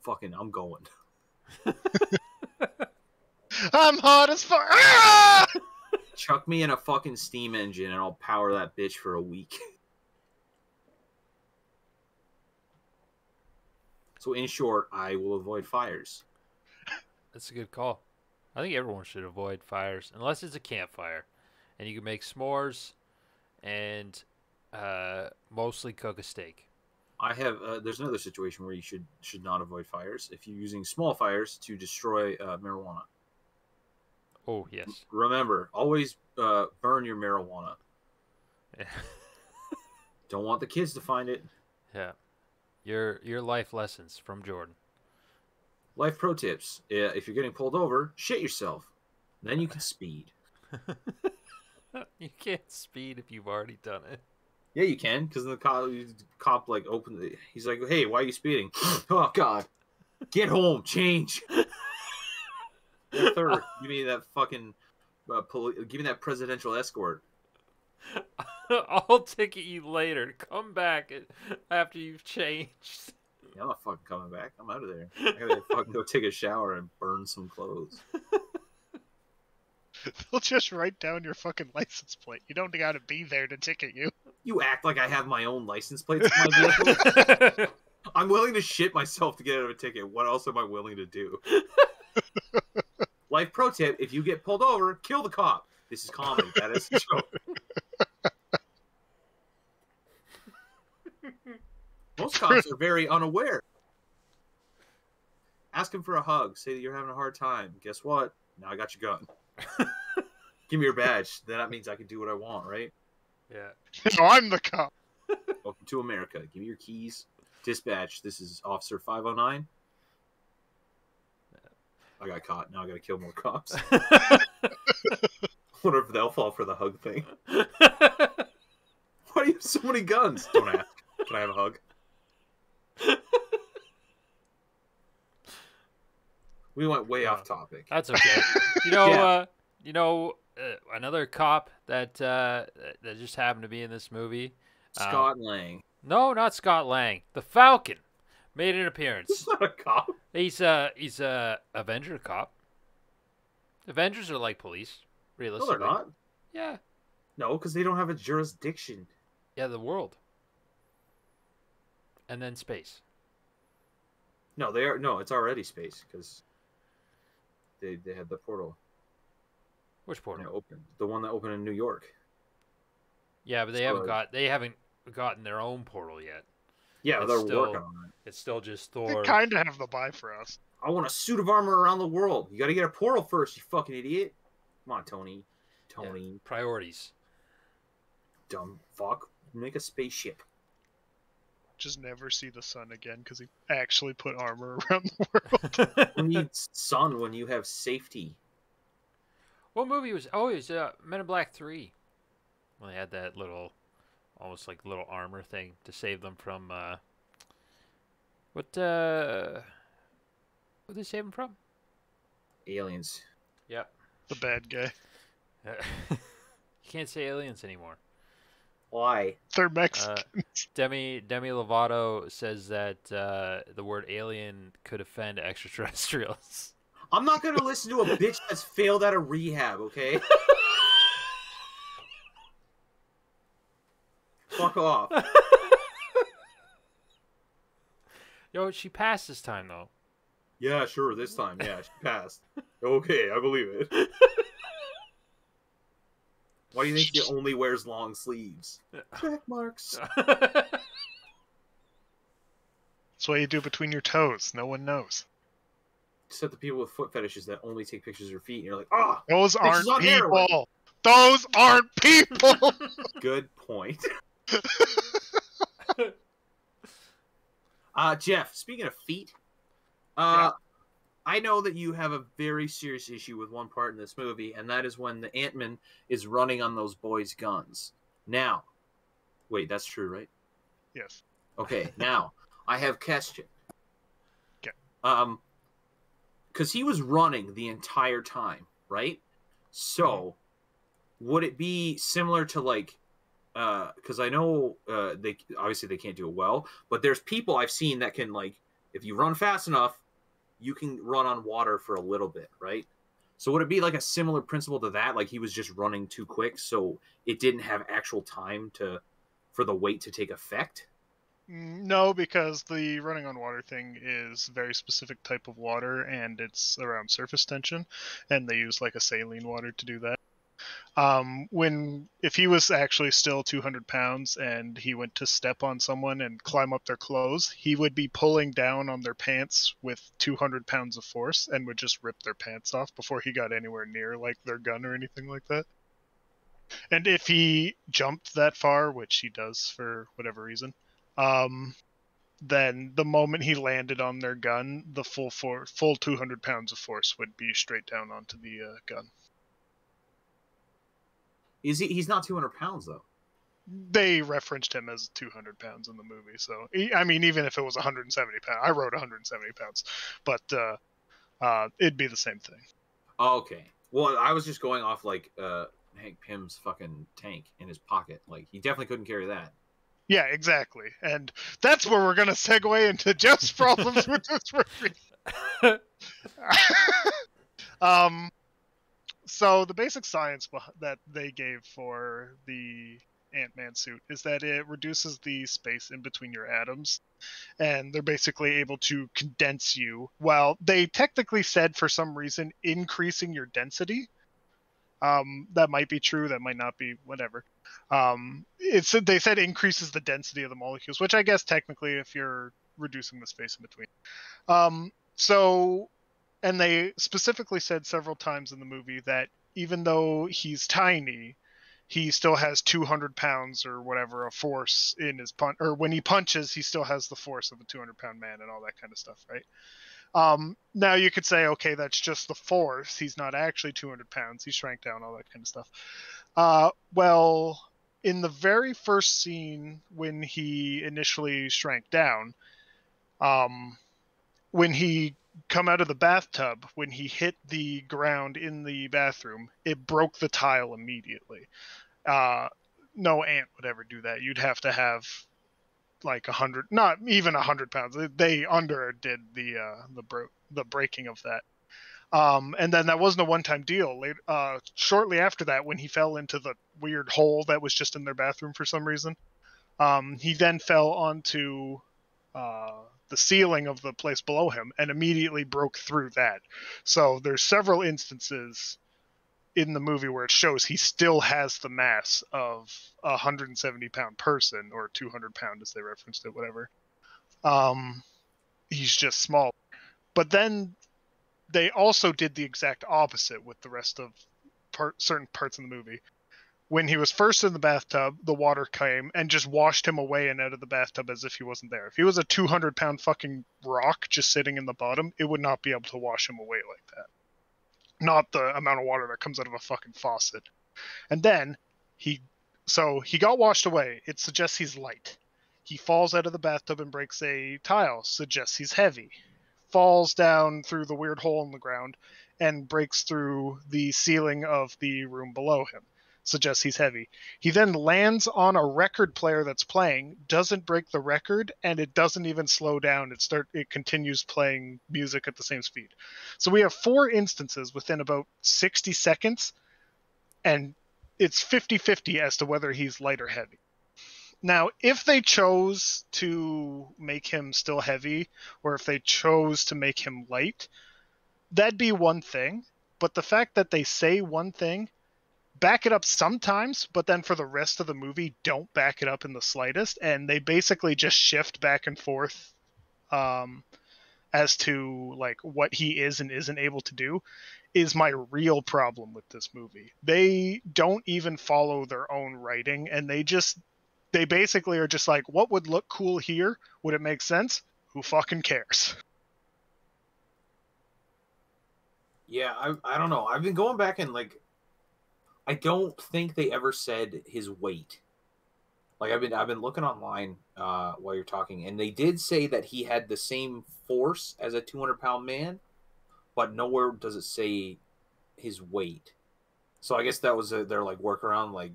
going. I'm hot as fuck. Ah! Chuck me in a fucking steam engine and I'll power that bitch for a week. So in short, I will avoid fires. That's a good call. I think everyone should avoid fires unless it's a campfire, and you can make s'mores and mostly cook a steak. I have. There's another situation where you should not avoid fires if you're using small fires to destroy marijuana. Oh yes. Remember, always burn your marijuana. Yeah. Don't want the kids to find it. Yeah. Your life lessons from Jordan. Life pro tips: if you're getting pulled over, shit yourself. Then you can speed. You can't speed if you've already done it. Yeah, you can, because the cop like opened it. He's like, "Hey, why are you speeding?" Oh God, get home, change. Yeah, third, give me that fucking, give me that presidential escort. I'll ticket you later. Come back after you've changed. Yeah, I'm not fucking coming back. I'm out of there. I gotta fucking go take a shower and burn some clothes. They'll just write down your fucking license plate. You don't gotta be there to ticket you. You act like I have my own license plates in my vehicle. I'm willing to shit myself to get out of a ticket. What else am I willing to do? Life pro tip: if you get pulled over, kill the cop. This is comedy. That is a joke. Most cops are very unaware. Ask him for a hug. Say that you're having a hard time. Guess what? Now I got your gun. Give me your badge. Then that means I can do what I want, right? Yeah. No, I'm the cop. Welcome to America. Give me your keys. Dispatch. This is Officer 509. I got caught. Now I gotta kill more cops. Wonder if they'll fall for the hug thing. Why do you have so many guns? Don't ask. Can I have a hug? We went way off topic. That's okay. Another cop that just happened to be in this movie. Scott Lang. No, not Scott Lang. The Falcon made an appearance. He's not a cop. He's a Avenger cop. Avengers are like police, No, realistically. they're not. Yeah. No, because they don't have a jurisdiction. Yeah, the world. And then space. No, they are. No, it's already space because they had the portal. Which portal? Open the one that opened in New York. Yeah, but they haven't gotten their own portal yet. Yeah, It's they're still- working on it. It's still just They Thor. kind of have the buy for us. I want a suit of armor around the world. You got to get a portal first, you fucking idiot. Come on, Tony. Yeah, priorities. dumb Fuck. Make a spaceship. Just never see the sun again because he actually put armor around the world. Who needs sun when you have safety? What movie was? Oh, it was Men in Black 3. Well, they had that little, almost like little armor thing to save them from. What did they save them from? Aliens. Yep. The bad guy. You can't say aliens anymore. Why? They're Mexican. Demi Lovato says that the word alien could offend extraterrestrials. I'm not going to listen to a bitch that's failed out of rehab, okay? Fuck off. Yo, she passed this time though. Yeah, sure, this time. Yeah, she passed. Okay, I believe it. Why do you think she only wears long sleeves? Check marks. That's what you do between your toes. No one knows. Except the people with foot fetishes that only take pictures of their feet. And you're like, ah, Those aren't on heroin. people. Those aren't people. good point. Jeff, speaking of feet, Yeah. I know that you have a very serious issue with one part in this movie, and that is when the Ant-Man is running on those boys' guns. Now, wait, that's true, right? Yes. Okay, now, I have a question. Okay. Because he was running the entire time, right? So, would it be similar to, like, because I know they obviously they can't do it well, but there's people I've seen that can, like, if you run fast enough, you can run on water for a little bit, right? So would it be like a similar principle to that? Like he was just running too quick, so it didn't have actual time for the weight to take effect? No, because the running on water thing is a very specific type of water, and it's around surface tension, and they use like a saline water to do that. If he was actually still 200 pounds and he went to step on someone and climb up their clothes, he would be pulling down on their pants with 200 pounds of force and would just rip their pants off before he got anywhere near like their gun or anything like that. And if he jumped that far, which he does for whatever reason, then the moment he landed on their gun, the full 200 pounds of force would be straight down onto the gun. Is he? He's not 200 pounds though. They referenced him as 200 pounds in the movie. So, I mean, even if it was 170 pounds, I wrote 170 pounds, but it'd be the same thing. Oh, okay. Well, I was just going off like Hank Pym's fucking tank in his pocket. Like he definitely couldn't carry that. Yeah, exactly. And that's where we're going to segue into Jeff's problems with this movie. So the basic science that they gave for the Ant-Man suit is that it reduces the space in between your atoms, and they're basically able to condense you. Well, they technically said for some reason increasing your density. That might be true, that might not be, whatever. They said increases the density of the molecules, which I guess technically if you're reducing the space in between. And they specifically said several times in the movie that even though he's tiny, he still has 200 pounds or whatever of force in his punch, or when he punches, he still has the force of a 200-pound man and all that kind of stuff, right? Now you could say, okay, that's just the force. He's not actually 200 pounds. He shrank down, all that kind of stuff. Well, in the very first scene when he initially shrank down, when he come out of the bathtub, when he hit the ground in the bathroom, it broke the tile immediately. No ant would ever do that. You'd have to have like 100, not even 100 pounds. They underdid the breaking of that. And then that wasn't a one-time deal. Shortly after that, when he fell into the weird hole that was just in their bathroom for some reason, he then fell onto the ceiling of the place below him and immediately broke through that. So there's several instances in the movie where it shows he still has the mass of a 170-pound person, or 200-pound as they referenced it, whatever. He's just small. But then they also did the exact opposite with the rest of certain parts in the movie. When he was first in the bathtub, the water came and just washed him away and out of the bathtub as if he wasn't there. If he was a 200-pound fucking rock just sitting in the bottom, it would not be able to wash him away like that. Not the amount of water that comes out of a fucking faucet. And then he got washed away. It suggests he's light. He falls out of the bathtub and breaks a tile. Suggests he's heavy. Falls down through the weird hole in the ground and breaks through the ceiling of the room below him. Suggests he's heavy. He then lands on a record player that's playing, doesn't break the record, and it doesn't even slow down. It continues playing music at the same speed. So we have 4 instances within about 60 seconds, and it's 50-50 as to whether he's light or heavy. Now, if they chose to make him still heavy, or if they chose to make him light, that'd be one thing. But the fact that they say one thing, back it up sometimes, but then for the rest of the movie don't back it up in the slightest, and they basically just shift back and forth as to like what he is and isn't able to do, is my real problem with this movie. They don't even follow their own writing, and they basically are just like, what would look cool here? Would it make sense? Who fucking cares? Yeah, I don't know. I've been going back and like, I don't think they ever said his weight. Like I've been looking online while you're talking, and they did say that he had the same force as a 200-pound man, but nowhere does it say his weight. So I guess that was their like workaround. Like,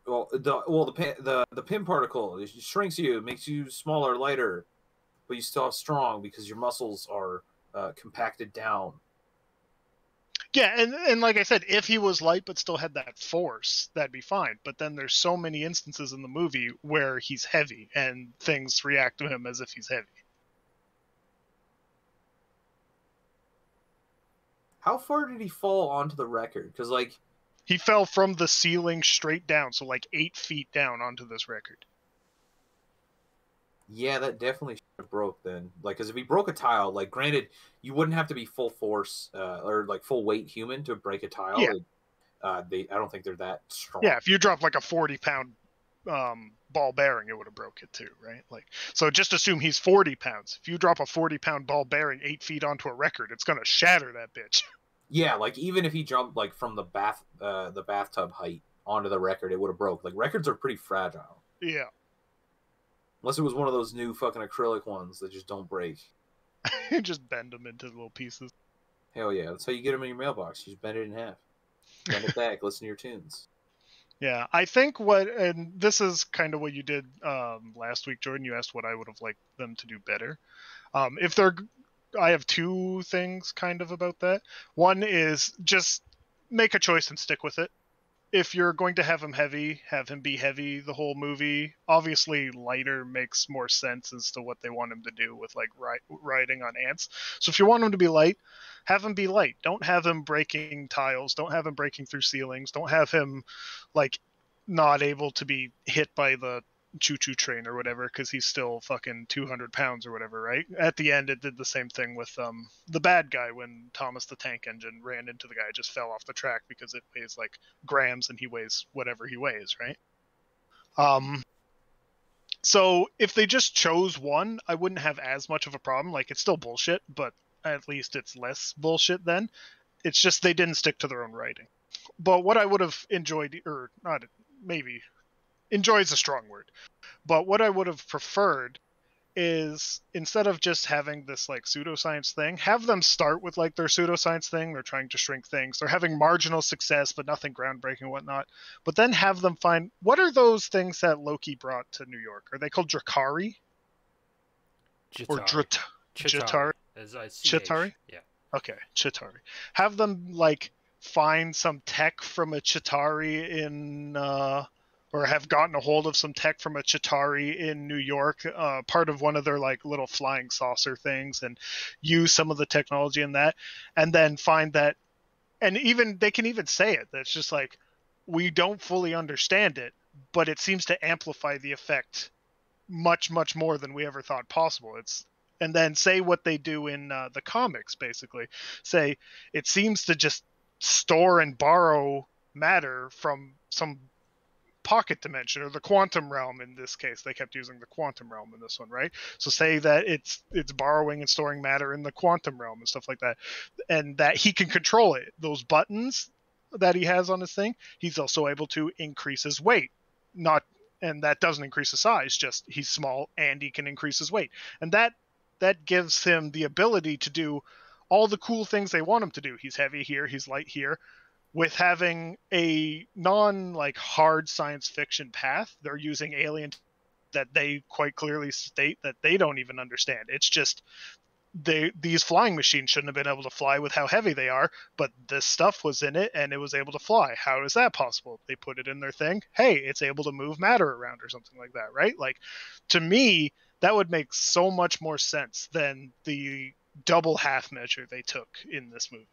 the pin particle, it shrinks you, makes you smaller, lighter, but you still have strong because your muscles are compacted down. Yeah, and like I said, if he was light but still had that force, that'd be fine. But then there's so many instances in the movie where he's heavy and things react to him as if he's heavy. How far did he fall onto the record? Because like, he fell from the ceiling straight down, so like 8 feet down onto this record. Yeah, that definitely should have broke then. Like, because if he broke a tile, like, granted, you wouldn't have to be full force or like full weight human to break a tile. Yeah. I don't think they're that strong. Yeah, if you drop like a 40-pound ball bearing, it would have broke it too, right? Like, so just assume he's 40 pounds. If you drop a 40-pound ball bearing 8 feet onto a record, it's gonna shatter that bitch. Yeah, like even if he jumped like from the bathtub height, onto the record, it would have broke. Like, records are pretty fragile. Yeah. Unless it was one of those new fucking acrylic ones that just don't break. Just bend them into little pieces. Hell yeah. That's how you get them in your mailbox. You just bend it in half. Bend it back. Listen to your tunes. Yeah, I think and this is kind of what you did last week, Jordan. You asked what I would have liked them to do better. I have two things kind of about that. One is just make a choice and stick with it. If you're going to have him heavy, have him be heavy the whole movie. Obviously, lighter makes more sense as to what they want him to do with like riding on ants. So if you want him to be light, have him be light. Don't have him breaking tiles. Don't have him breaking through ceilings. Don't have him like not able to be hit by the choo-choo train or whatever because he's still fucking 200 pounds or whatever, right? At the end, it did the same thing with the bad guy when Thomas the Tank Engine ran into the guy, just fell off the track because it weighs like grams and he weighs whatever he weighs, right? So if they just chose one, I wouldn't have as much of a problem. Like, it's still bullshit, but at least it's less bullshit then. It's just they didn't stick to their own writing. But what I would have enjoyed, or not, maybe enjoy is a strong word, but what I would have preferred is instead of just having this like pseudoscience thing, have them start with like their pseudoscience thing. They're trying to shrink things. They're having marginal success, but nothing groundbreaking and whatnot. But then have them find, what are those things that Loki brought to New York? Are they called Drakari? Or Chitari. As I see. Chitari? Yeah. Okay, Chitari. Have them like find some tech from a Chitari in or have gotten a hold of some tech from a Chitauri in New York, part of one of their like little flying saucer things, and use some of the technology in that, and then find that, and even they can even say it. That's just like, we don't fully understand it, but it seems to amplify the effect much, much more than we ever thought possible. And then say what they do in the comics, basically. Say, it seems to just store and borrow matter from some pocket dimension, or the quantum realm in this case. They kept using the quantum realm in this one, right? So say that it's borrowing and storing matter in the quantum realm and stuff like that, and that he can control it. Those buttons that he has on his thing, he's also able to increase his weight. And that doesn't increase his size, just he's small and he can increase his weight. And that gives him the ability to do all the cool things they want him to do. He's heavy here, he's light here, with having a non like hard science fiction path. They're using alien that they quite clearly state that they don't even understand. It's just these flying machines shouldn't have been able to fly with how heavy they are, but this stuff was in it and it was able to fly. How is that possible? They put it in their thing. Hey, it's able to move matter around or something like that, right? Like, to me, that would make so much more sense than the double half measure they took in this movie.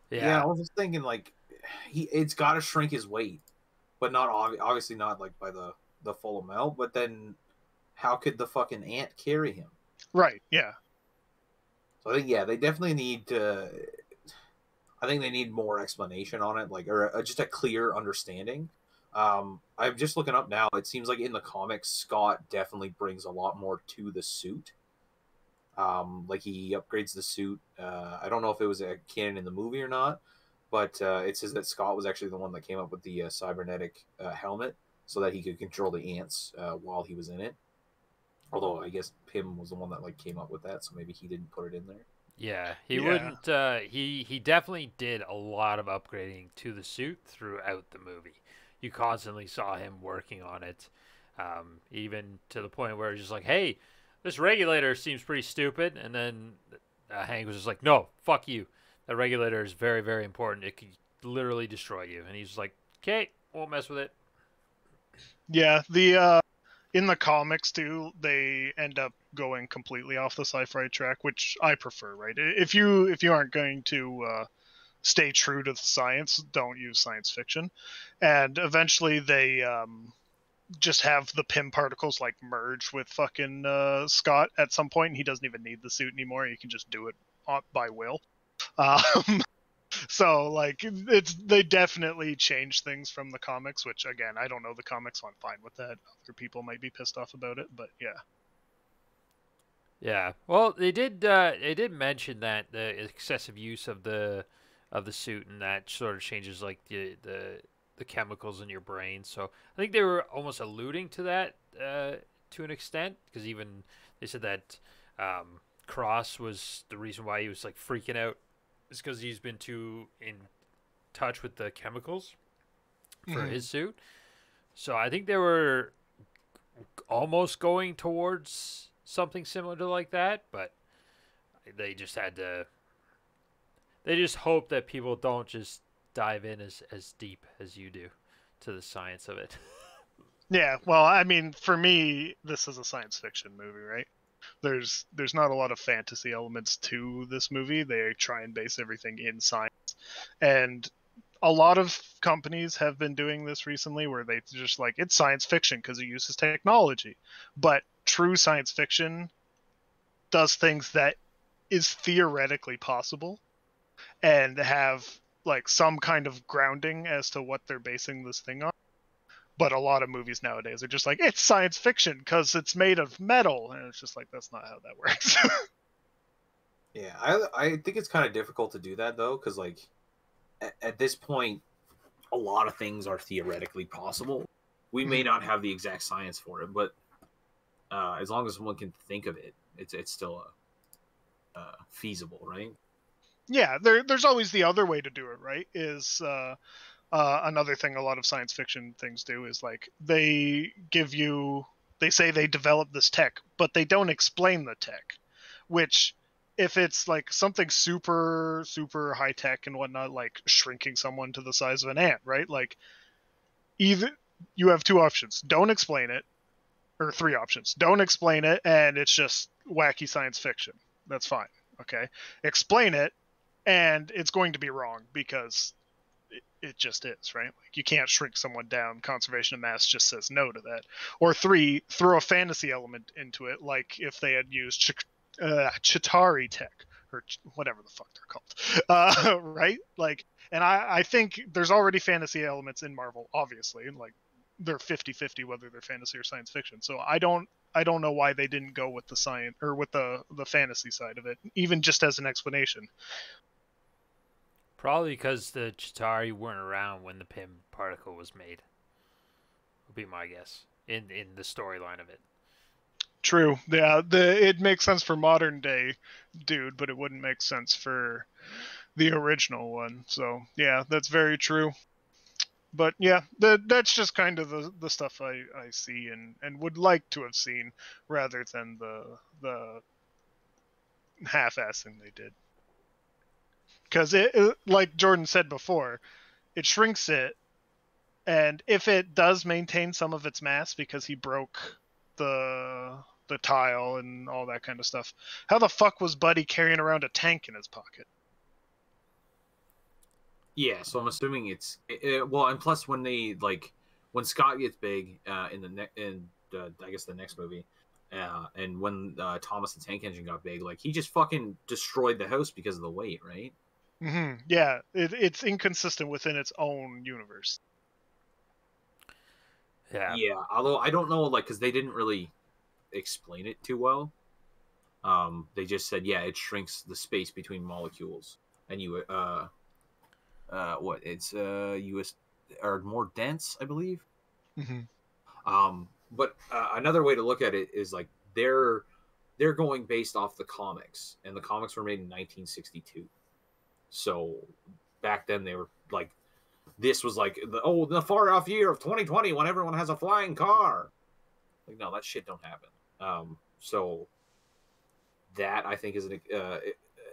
Yeah, I was just thinking, like, it's got to shrink his weight, but not obviously not like by the full amount. But then, how could the fucking ant carry him? Right. Yeah. So I think, yeah, they definitely need to. I think they need more explanation on it, like, or just a clear understanding. I'm just looking up now. It seems like in the comics, Scott definitely brings a lot more to the suit. Like, he upgrades the suit. I don't know if it was a canon in the movie or not, but it says that Scott was actually the one that came up with the cybernetic helmet so that he could control the ants while he was in it. Although I guess Pym was the one that like came up with that, so maybe he didn't put it in there. Yeah, he wouldn't. He definitely did a lot of upgrading to the suit throughout the movie. You constantly saw him working on it, even to the point where it's just like, hey, this regulator seems pretty stupid. And then Hank was just like, no, fuck you. That regulator is very, very important. It could literally destroy you. And he's like, okay, won't mess with it. Yeah, in the comics too, they end up going completely off the sci-fi track, which I prefer, right? If you aren't going to stay true to the science, don't use science fiction. And eventually they just have the Pym particles like merge with fucking Scott at some point, and he doesn't even need the suit anymore. He can just do it by will. So like they definitely changed things from the comics, which again, I don't know the comics, so I'm fine with that. Other people might be pissed off about it, but yeah. Yeah. Well, they did mention that the excessive use of the of the suit, and that sort of changes like the chemicals in your brain. So I think they were almost alluding to that to an extent, because even they said that Cross was the reason why he was like freaking out, is because he's been too in touch with the chemicals for Mhm. his suit. So I think they were almost going towards something similar to like that, but they just had to. They just hope that people don't just dive in as deep as you do to the science of it. Yeah, well, I mean, for me, this is a science fiction movie, right? There's not a lot of fantasy elements to this movie. They try and base everything in science. And a lot of companies have been doing this recently where they just like it's science fiction because it uses technology. But true science fiction does things that is theoretically possible and have like some kind of grounding as to what they're basing this thing on. But a lot of movies nowadays are just like it's science fiction because it's made of metal, and it's just like that's not how that works. Yeah, I think it's kind of difficult to do that though, because like at this point, a lot of things are theoretically possible. We may not have the exact science for it, but as long as someone can think of it, it's still feasible, right? Yeah, there's always the other way to do it, right? Is another thing a lot of science fiction things do is like they say they develop this tech, but they don't explain the tech, which if it's like something super super high tech and whatnot, like shrinking someone to the size of an ant, right? Like either you have two options: don't explain it, or three options: don't explain it, and it's just wacky science fiction. That's fine. Okay, explain it, and it's going to be wrong because it just is, right? Like you can't shrink someone down. Conservation of mass just says no to that. Or three, throw a fantasy element into it, like if they had used Chitari tech or whatever the fuck they're called, right? Like, and I think there's already fantasy elements in Marvel, obviously, and like they're 50-50 whether they're fantasy or science fiction. So I don't know why they didn't go with the science or with the fantasy side of it, even just as an explanation. Probably because the Chitauri weren't around when the Pym particle was made. Would be my guess in the storyline of it. True. Yeah, it makes sense for modern day dude, but it wouldn't make sense for the original one. So yeah, that's very true. But yeah, that's just kind of the stuff I see and would like to have seen rather than the half-assing they did. Because like Jordan said before, it shrinks it, and if it does maintain some of its mass because he broke the tile and all that kind of stuff, how the fuck was Buddy carrying around a tank in his pocket? Yeah, so I'm assuming well, and plus when they like when Scott gets big in I guess the next movie, and when Thomas the Tank Engine got big, like he just fucking destroyed the house because of the weight, right? Yeah, it's inconsistent within its own universe. Yeah. Yeah, although I don't know, like, because they didn't really explain it too well. They just said, yeah, it shrinks the space between molecules, and what? It's US are more dense, I believe. Mm-hmm. But another way to look at it is like they're going based off the comics, and the comics were made in 1962. So back then they were like, this was like the far off year of 2020 when everyone has a flying car. Like, no, that shit don't happen. So that I think is an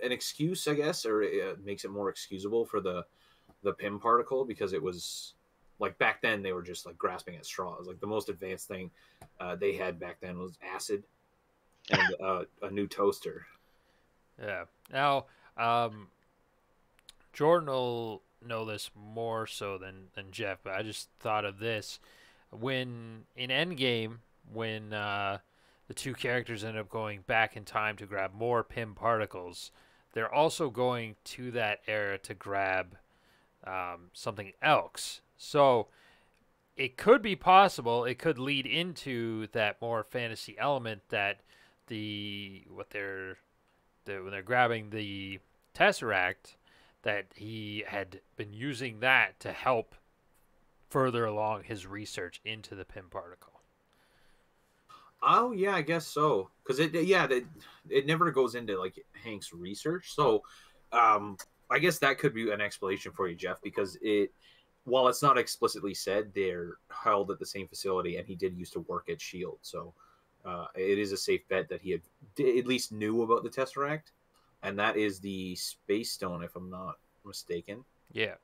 excuse, I guess, or it makes it more excusable for the Pym particle, because it was like back then they were just like grasping at straws. Like the most advanced thing they had back then was acid and a new toaster. Yeah. Now, Jordan will know this more so than Jeff, but I just thought of this. When in Endgame, when the two characters end up going back in time to grab more Pym particles, they're also going to that era to grab something else. So it could be possible. It could lead into that more fantasy element that when they're grabbing the Tesseract, that he had been using that to help further along his research into the Pym particle. Oh yeah, I guess so. Because it never goes into like Hank's research. So, I guess that could be an explanation for you, Jeff. Because while it's not explicitly said, they're held at the same facility, and he did used to work at Shield. So, it is a safe bet that he had at least knew about the Tesseract, and that is the Space Stone, if I'm not mistaken. Yeah.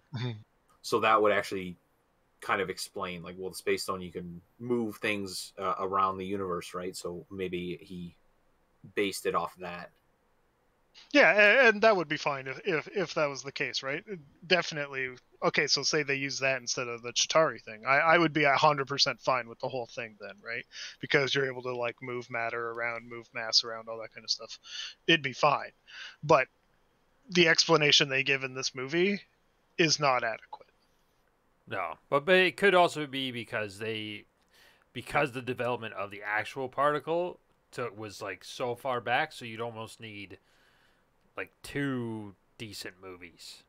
So that would actually kind of explain, like, well, the Space Stone, you can move things around the universe, right? So maybe he based it off that. Yeah, and that would be fine if that was the case, right? Definitely. Okay, so say they use that instead of the Chitauri thing. I would be 100% fine with the whole thing then, right? Because you're able to like move matter around, move mass around, all that kind of stuff. It'd be fine. But the explanation they give in this movie is not adequate. No, but it could also be because the development of the actual particle was like so far back, so you'd almost need like 2 decent movies.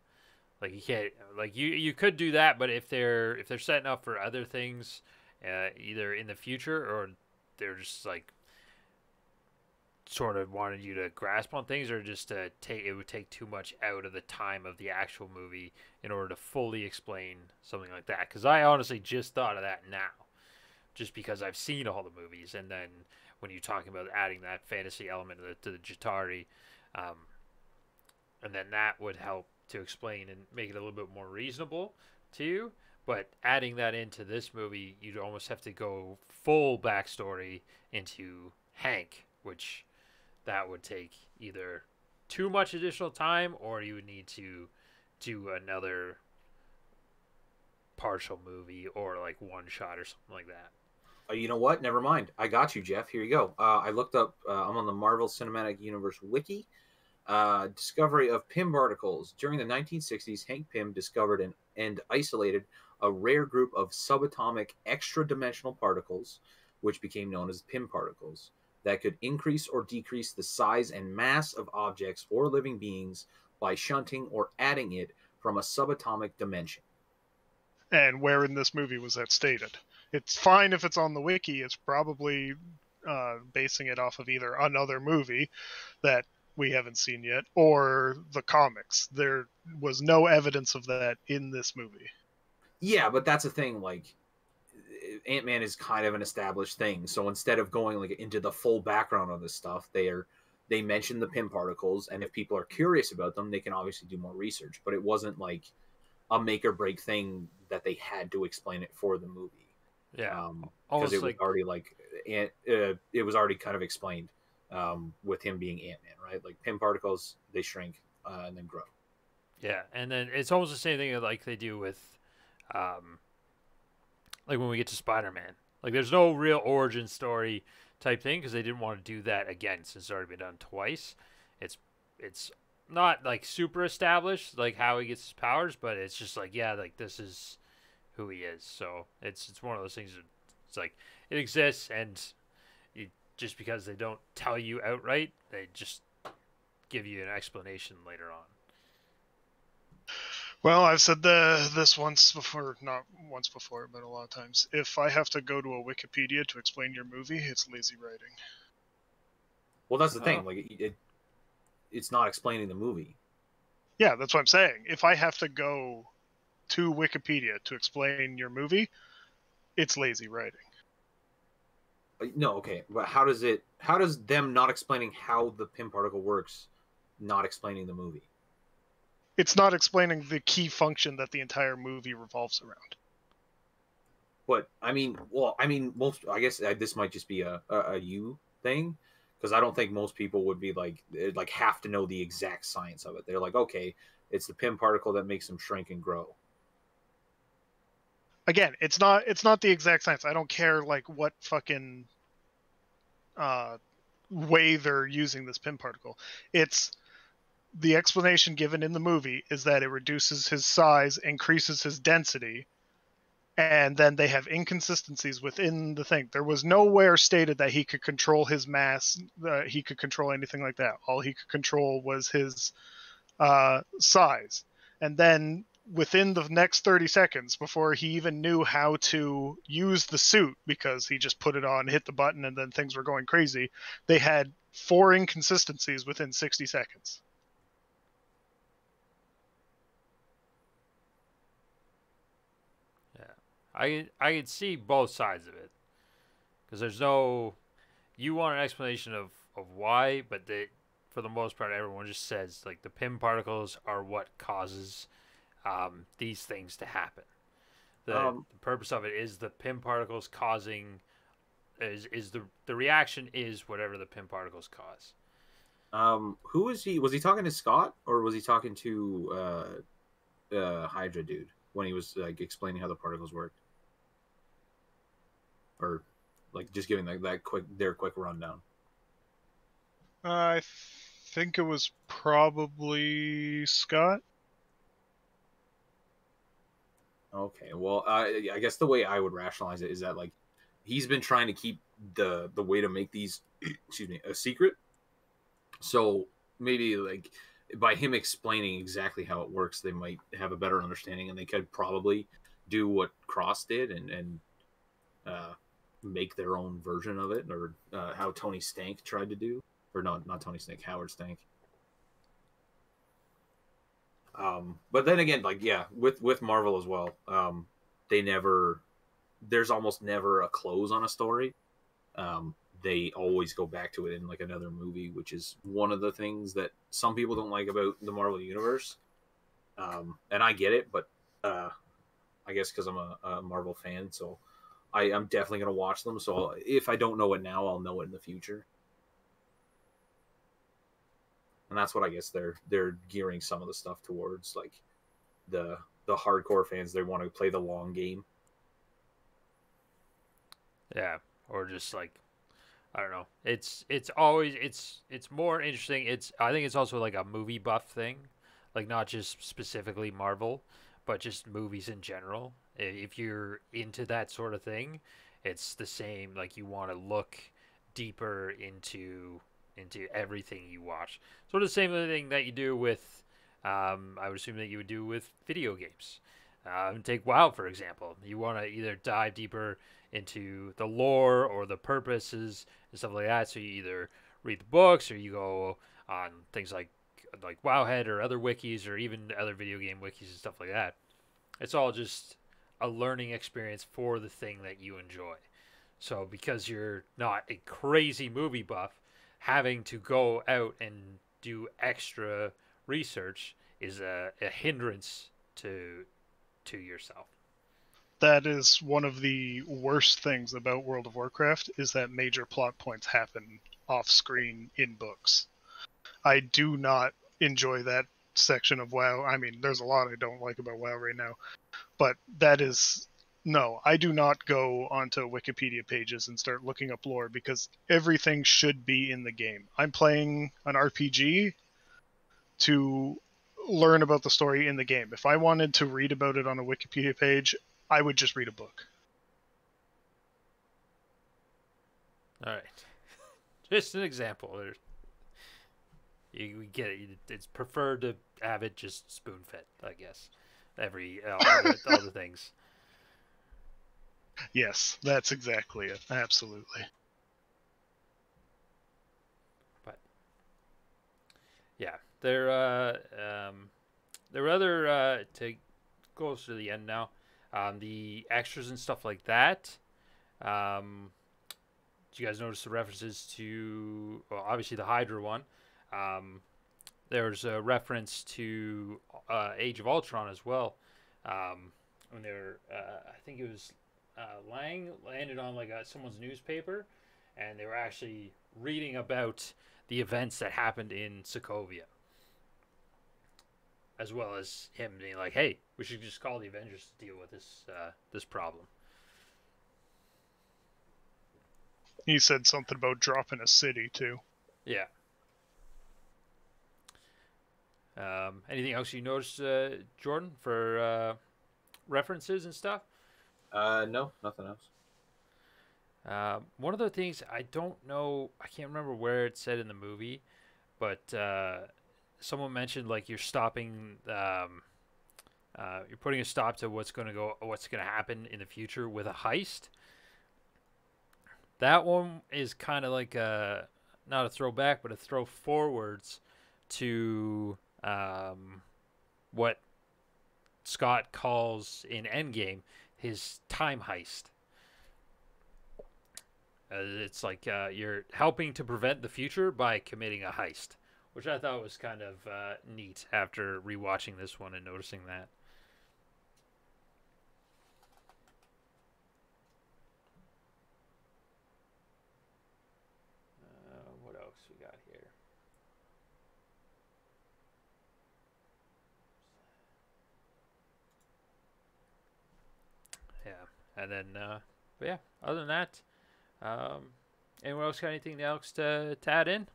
Like you can't, like you could do that, but if they're setting up for other things, either in the future or they're just like sort of wanted you to grasp on things, or just to it would take too much out of the time of the actual movie in order to fully explain something like that. Because I honestly just thought of that now, just because I've seen all the movies, and then when you're talking about adding that fantasy element to the Jatari, and then that would help to explain and make it a little bit more reasonable to you. But adding that into this movie, you'd almost have to go full backstory into Hank, which that would take either too much additional time, or you would need to do another partial movie or like one shot or something like that. You know what? Never mind. I got you, Jeff. Here you go. I looked up. I'm on the Marvel Cinematic Universe wiki. Discovery of Pym particles. During the 1960s, Hank Pym discovered and isolated a rare group of subatomic extra-dimensional particles, which became known as Pym particles, that could increase or decrease the size and mass of objects or living beings by shunting or adding it from a subatomic dimension. And where in this movie was that stated? It's fine if it's on the wiki. It's probably basing it off of either another movie that we haven't seen yet or the comics. There was no evidence of that in this movie. Yeah, but that's the thing. Like, Ant-Man is kind of an established thing, so instead of going like into the full background of this stuff, they mention the Pym particles, and if people are curious about them, they can obviously do more research. But it wasn't like a make or break thing that they had to explain it for the movie. Yeah, because it was already like it was already kind of explained with him being Ant-Man, right? Like Pym particles, they shrink and then grow. Yeah, and then it's almost the same thing like they do with, like when we get to Spider-Man. Like there's no real origin story type thing because they didn't want to do that again since it's already been done twice. It's not like super established like how he gets his powers, but it's just like, yeah, like this is who he is. So it's one of those things that it's like it exists, and just because they don't tell you outright, they just give you an explanation later on. Well, I've said this once before, not once before, but a lot of times. If I have to go to a Wikipedia to explain your movie, it's lazy writing. Well, that's the thing. Like it's not explaining the movie. Yeah, that's what I'm saying. If I have to go to Wikipedia to explain your movie, it's lazy writing. No, okay, but how does them not explaining how the Pym particle works not explaining the movie? It's not explaining the key function that the entire movie revolves around. But I mean, most, I guess this might just be a you thing, because I don't think most people would be like have to know the exact science of it. They're like, okay, it's the Pym particle that makes them shrink and grow. Again, it's not the exact science. I don't care like what fucking way they're using this Pym particle. It's the explanation given in the movie is that it reduces his size, increases his density, and then they have inconsistencies within the thing. There was nowhere stated that he could control his mass, he could control anything like that. All he could control was his size. And then within the next 30 seconds, before he even knew how to use the suit, because he just put it on, hit the button, and then things were going crazy, they had 4 inconsistencies within 60 seconds. Yeah, I could see both sides of it, because there's no, you want an explanation of why, but for the most part, everyone just says like the Pym particles are what causes these things to happen. The purpose of it is the Pym particles causing, is the reaction is whatever the Pym particles cause. Who was he? Was he talking to Scott, or was he talking to Hydra dude when he was like explaining how the particles worked, or like just giving that quick rundown? I think it was probably Scott. Okay, well, I guess the way I would rationalize it is that like he's been trying to keep the way to make these excuse me a secret. So maybe like by him explaining exactly how it works, they might have a better understanding, and they could probably do what Cross did and uh, make their own version of it, or how Tony Stank tried to do, or not Tony Stank, Howard Stank. But then again, like yeah, with Marvel as well, they never, there's almost never a close on a story. They always go back to it in like another movie, which is one of the things that some people don't like about the Marvel universe. And I get it, but I guess because I'm a Marvel fan, so I'm definitely gonna watch them. So if I don't know it now, I'll know it in the future. And that's what I guess they're gearing some of the stuff towards, like the hardcore fans. They want to play the long game. Yeah, or just like, I don't know. It's always it's more interesting. I think it's also like a movie buff thing, like not just specifically Marvel, but just movies in general. If you're into that sort of thing, it's the same. Like you want to look deeper into everything you watch. Sort of the same thing that you do with, I would assume that you would do with video games. Take WoW for example. You want to either dive deeper into the lore or the purposes and stuff like that. So you either read the books or you go on things like Wowhead or other wikis or even other video game wikis and stuff like that. It's all just a learning experience for the thing that you enjoy. So because you're not a crazy movie buff, having to go out and do extra research is a hindrance to yourself. That is one of the worst things about World of Warcraft, is that major plot points happen off screen in books. I do not enjoy that section of WoW. I mean, there's a lot I don't like about WoW right now, but that is, no, I do not go onto Wikipedia pages and start looking up lore, because everything should be in the game. I'm playing an RPG to learn about the story in the game. If I wanted to read about it on a Wikipedia page, I would just read a book. All right, just an example. You get it. It's preferred to have it just spoon fed, I guess. All the things. Yes, that's exactly it. Absolutely. But yeah, there were other to close to the end now. The extras and stuff like that. Did you guys notice the references to, well, obviously the Hydra one? There's a reference to Age of Ultron as well. When they were, I think it was Lang landed on like someone's newspaper, and they were actually reading about the events that happened in Sokovia, as well as him being like, "Hey, we should just call the Avengers to deal with this problem." He said something about dropping a city too. Yeah. Anything else you noticed, Jordan, for references and stuff? No, nothing else. One of the things I don't know, I can't remember where it said in the movie, but someone mentioned like you're stopping You're putting a stop to what's going to happen in the future with a heist. That one is kind of like a not a throwback, but a throw forwards to what Scott calls in Endgame his time heist. It's like you're helping to prevent the future by committing a heist, which I thought was kind of neat after rewatching this one and noticing that. What else we got here? Yeah, and then, but yeah, other than that, um, anyone else got anything else to add in?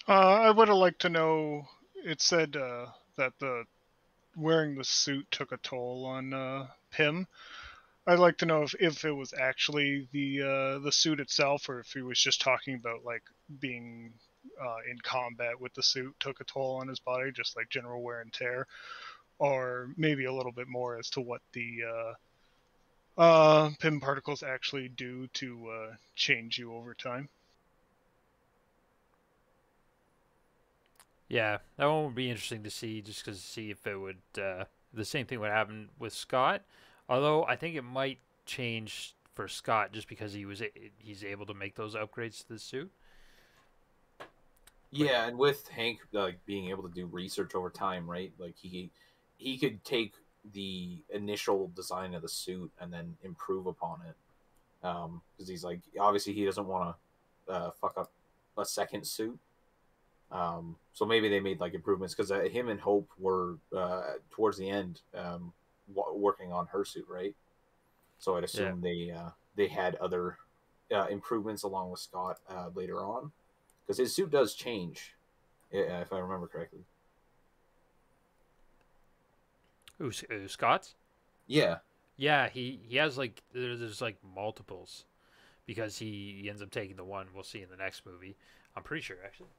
I would have liked to know. It said that the wearing the suit took a toll on Pym. I'd like to know if it was actually the suit itself, or if he was just talking about like being in combat with the suit took a toll on his body, just like general wear and tear, or maybe a little bit more as to what the Pym particles actually do to change you over time. Yeah, that one would be interesting to see, just because see if it would the same thing would happen with Scott. Although I think it might change for Scott just because he's able to make those upgrades to the suit. But Yeah, and with Hank like being able to do research over time, right? Like he could take the initial design of the suit and then improve upon it. Because he's like obviously he doesn't want to fuck up a second suit. So maybe they made like improvements because him and Hope were towards the end working on her suit, right? So I'd yeah, assume they had other improvements along with Scott later on because his suit does change, if I remember correctly. Scott's. Yeah, Yeah, he has like there's like multiples because he ends up taking the one we'll see in the next movie. I'm pretty sure actually.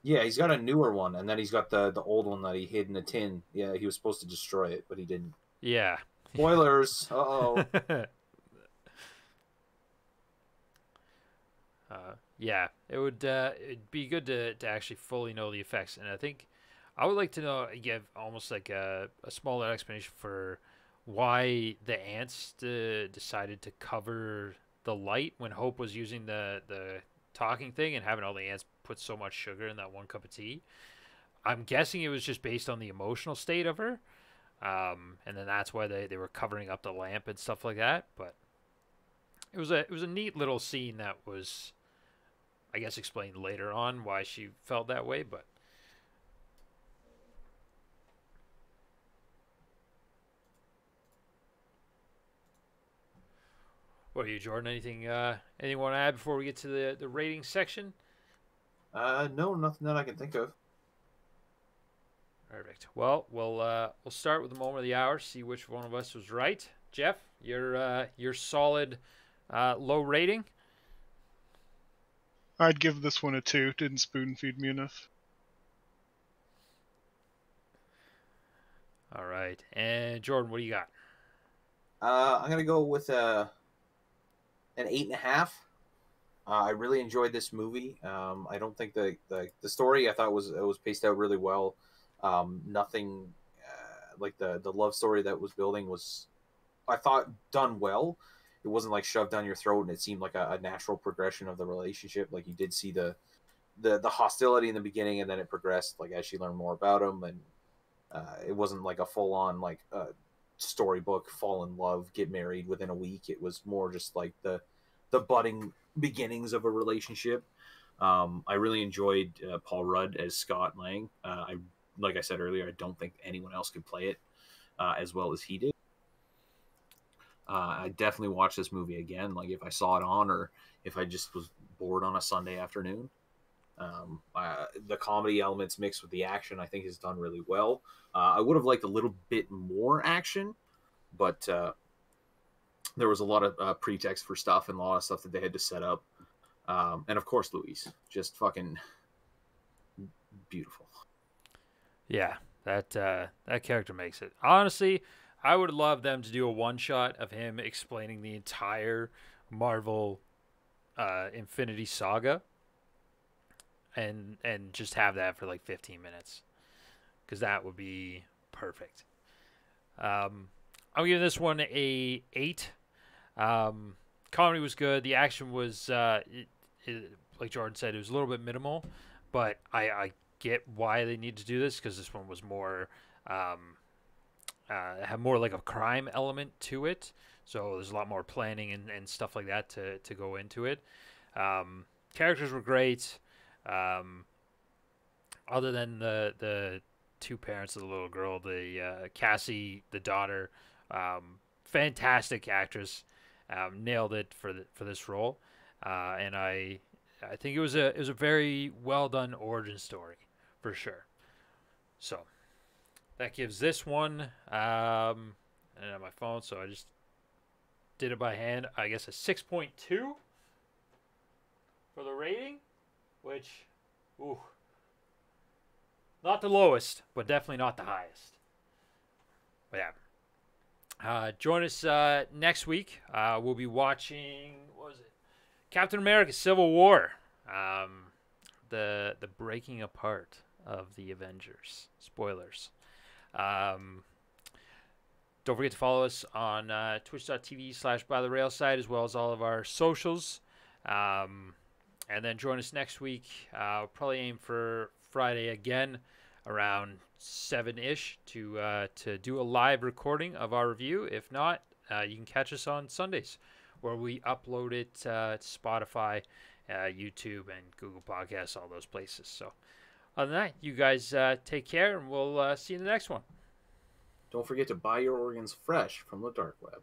yeah, he's got a newer one, and then he's got the old one that he hid in a tin. Yeah, he was supposed to destroy it, but he didn't. Yeah. Spoilers. Oh. Yeah, it'd be good to actually fully know the effects, and I think I would like to know give almost like a smaller explanation for why the ants decided to cover the light when Hope was using the talking thing and having all the ants put so much sugar in that one cup of tea. I'm guessing it was just based on the emotional state of her, and then that's why they were covering up the lamp and stuff like that. But it was a neat little scene that was I guess explained later on why she felt that way, but what are you, Jordan? Anything you want to add before we get to the rating section? No, nothing that I can think of. Perfect. Well, we'll start with the moment of the hour. See which one of us was right. Jeff, your solid low rating. I'd give this one a 2. Didn't spoon feed me enough. All right, and Jordan, what do you got? I'm gonna go with an 8.5. I really enjoyed this movie. I don't think the story I thought was paced out really well. Nothing like the love story that was building was I thought done well. It wasn't like shoved down your throat, and it seemed like a natural progression of the relationship. Like you did see the hostility in the beginning, and then it progressed like as she learned more about him, and it wasn't like a full on like storybook fall in love get married within a week. It was more just like the budding beginnings of a relationship. I really enjoyed Paul Rudd as Scott Lang. I like I said earlier, I don't think anyone else could play it as well as he did. I definitely watch this movie again, like if I saw it on or if I just was bored on a Sunday afternoon. The comedy elements mixed with the action, I think, is done really well. I would have liked a little bit more action, but there was a lot of pretext for stuff and a lot of stuff that they had to set up. And of course, Louise, just fucking beautiful. Yeah, that character makes it. Honestly, I would love them to do a one shot of him explaining the entire Marvel Infinity Saga, and just have that for like 15 minutes, because that would be perfect. I'm giving this one a 8. Comedy was good. The action was, like Jordan said, it was a little bit minimal, but I get why they need to do this, because this one was more, had more like a crime element to it. So there's a lot more planning and stuff like that to go into it. Characters were great. Other than the two parents of the little girl, the Cassie, the daughter, fantastic actress, nailed it for this role, and I think it was a very well done origin story for sure. So that gives this one, and on my phone, so I just did it by hand. I guess a 6.2 for the rating, which, ooh, not the lowest, but definitely not the highest. But yeah. Join us next week. We'll be watching, what was it? Captain America: Civil War. The breaking apart of the Avengers. Spoilers. Don't forget to follow us on twitch.tv/bytherailside, as well as all of our socials. And then join us next week. We'll probably aim for Friday again around 7-ish to do a live recording of our review. If not, you can catch us on Sundays, where we upload it to Spotify, YouTube, and Google Podcasts, all those places. So other than that, you guys take care, and we'll see you in the next one. Don't forget to buy your organs fresh from the dark web.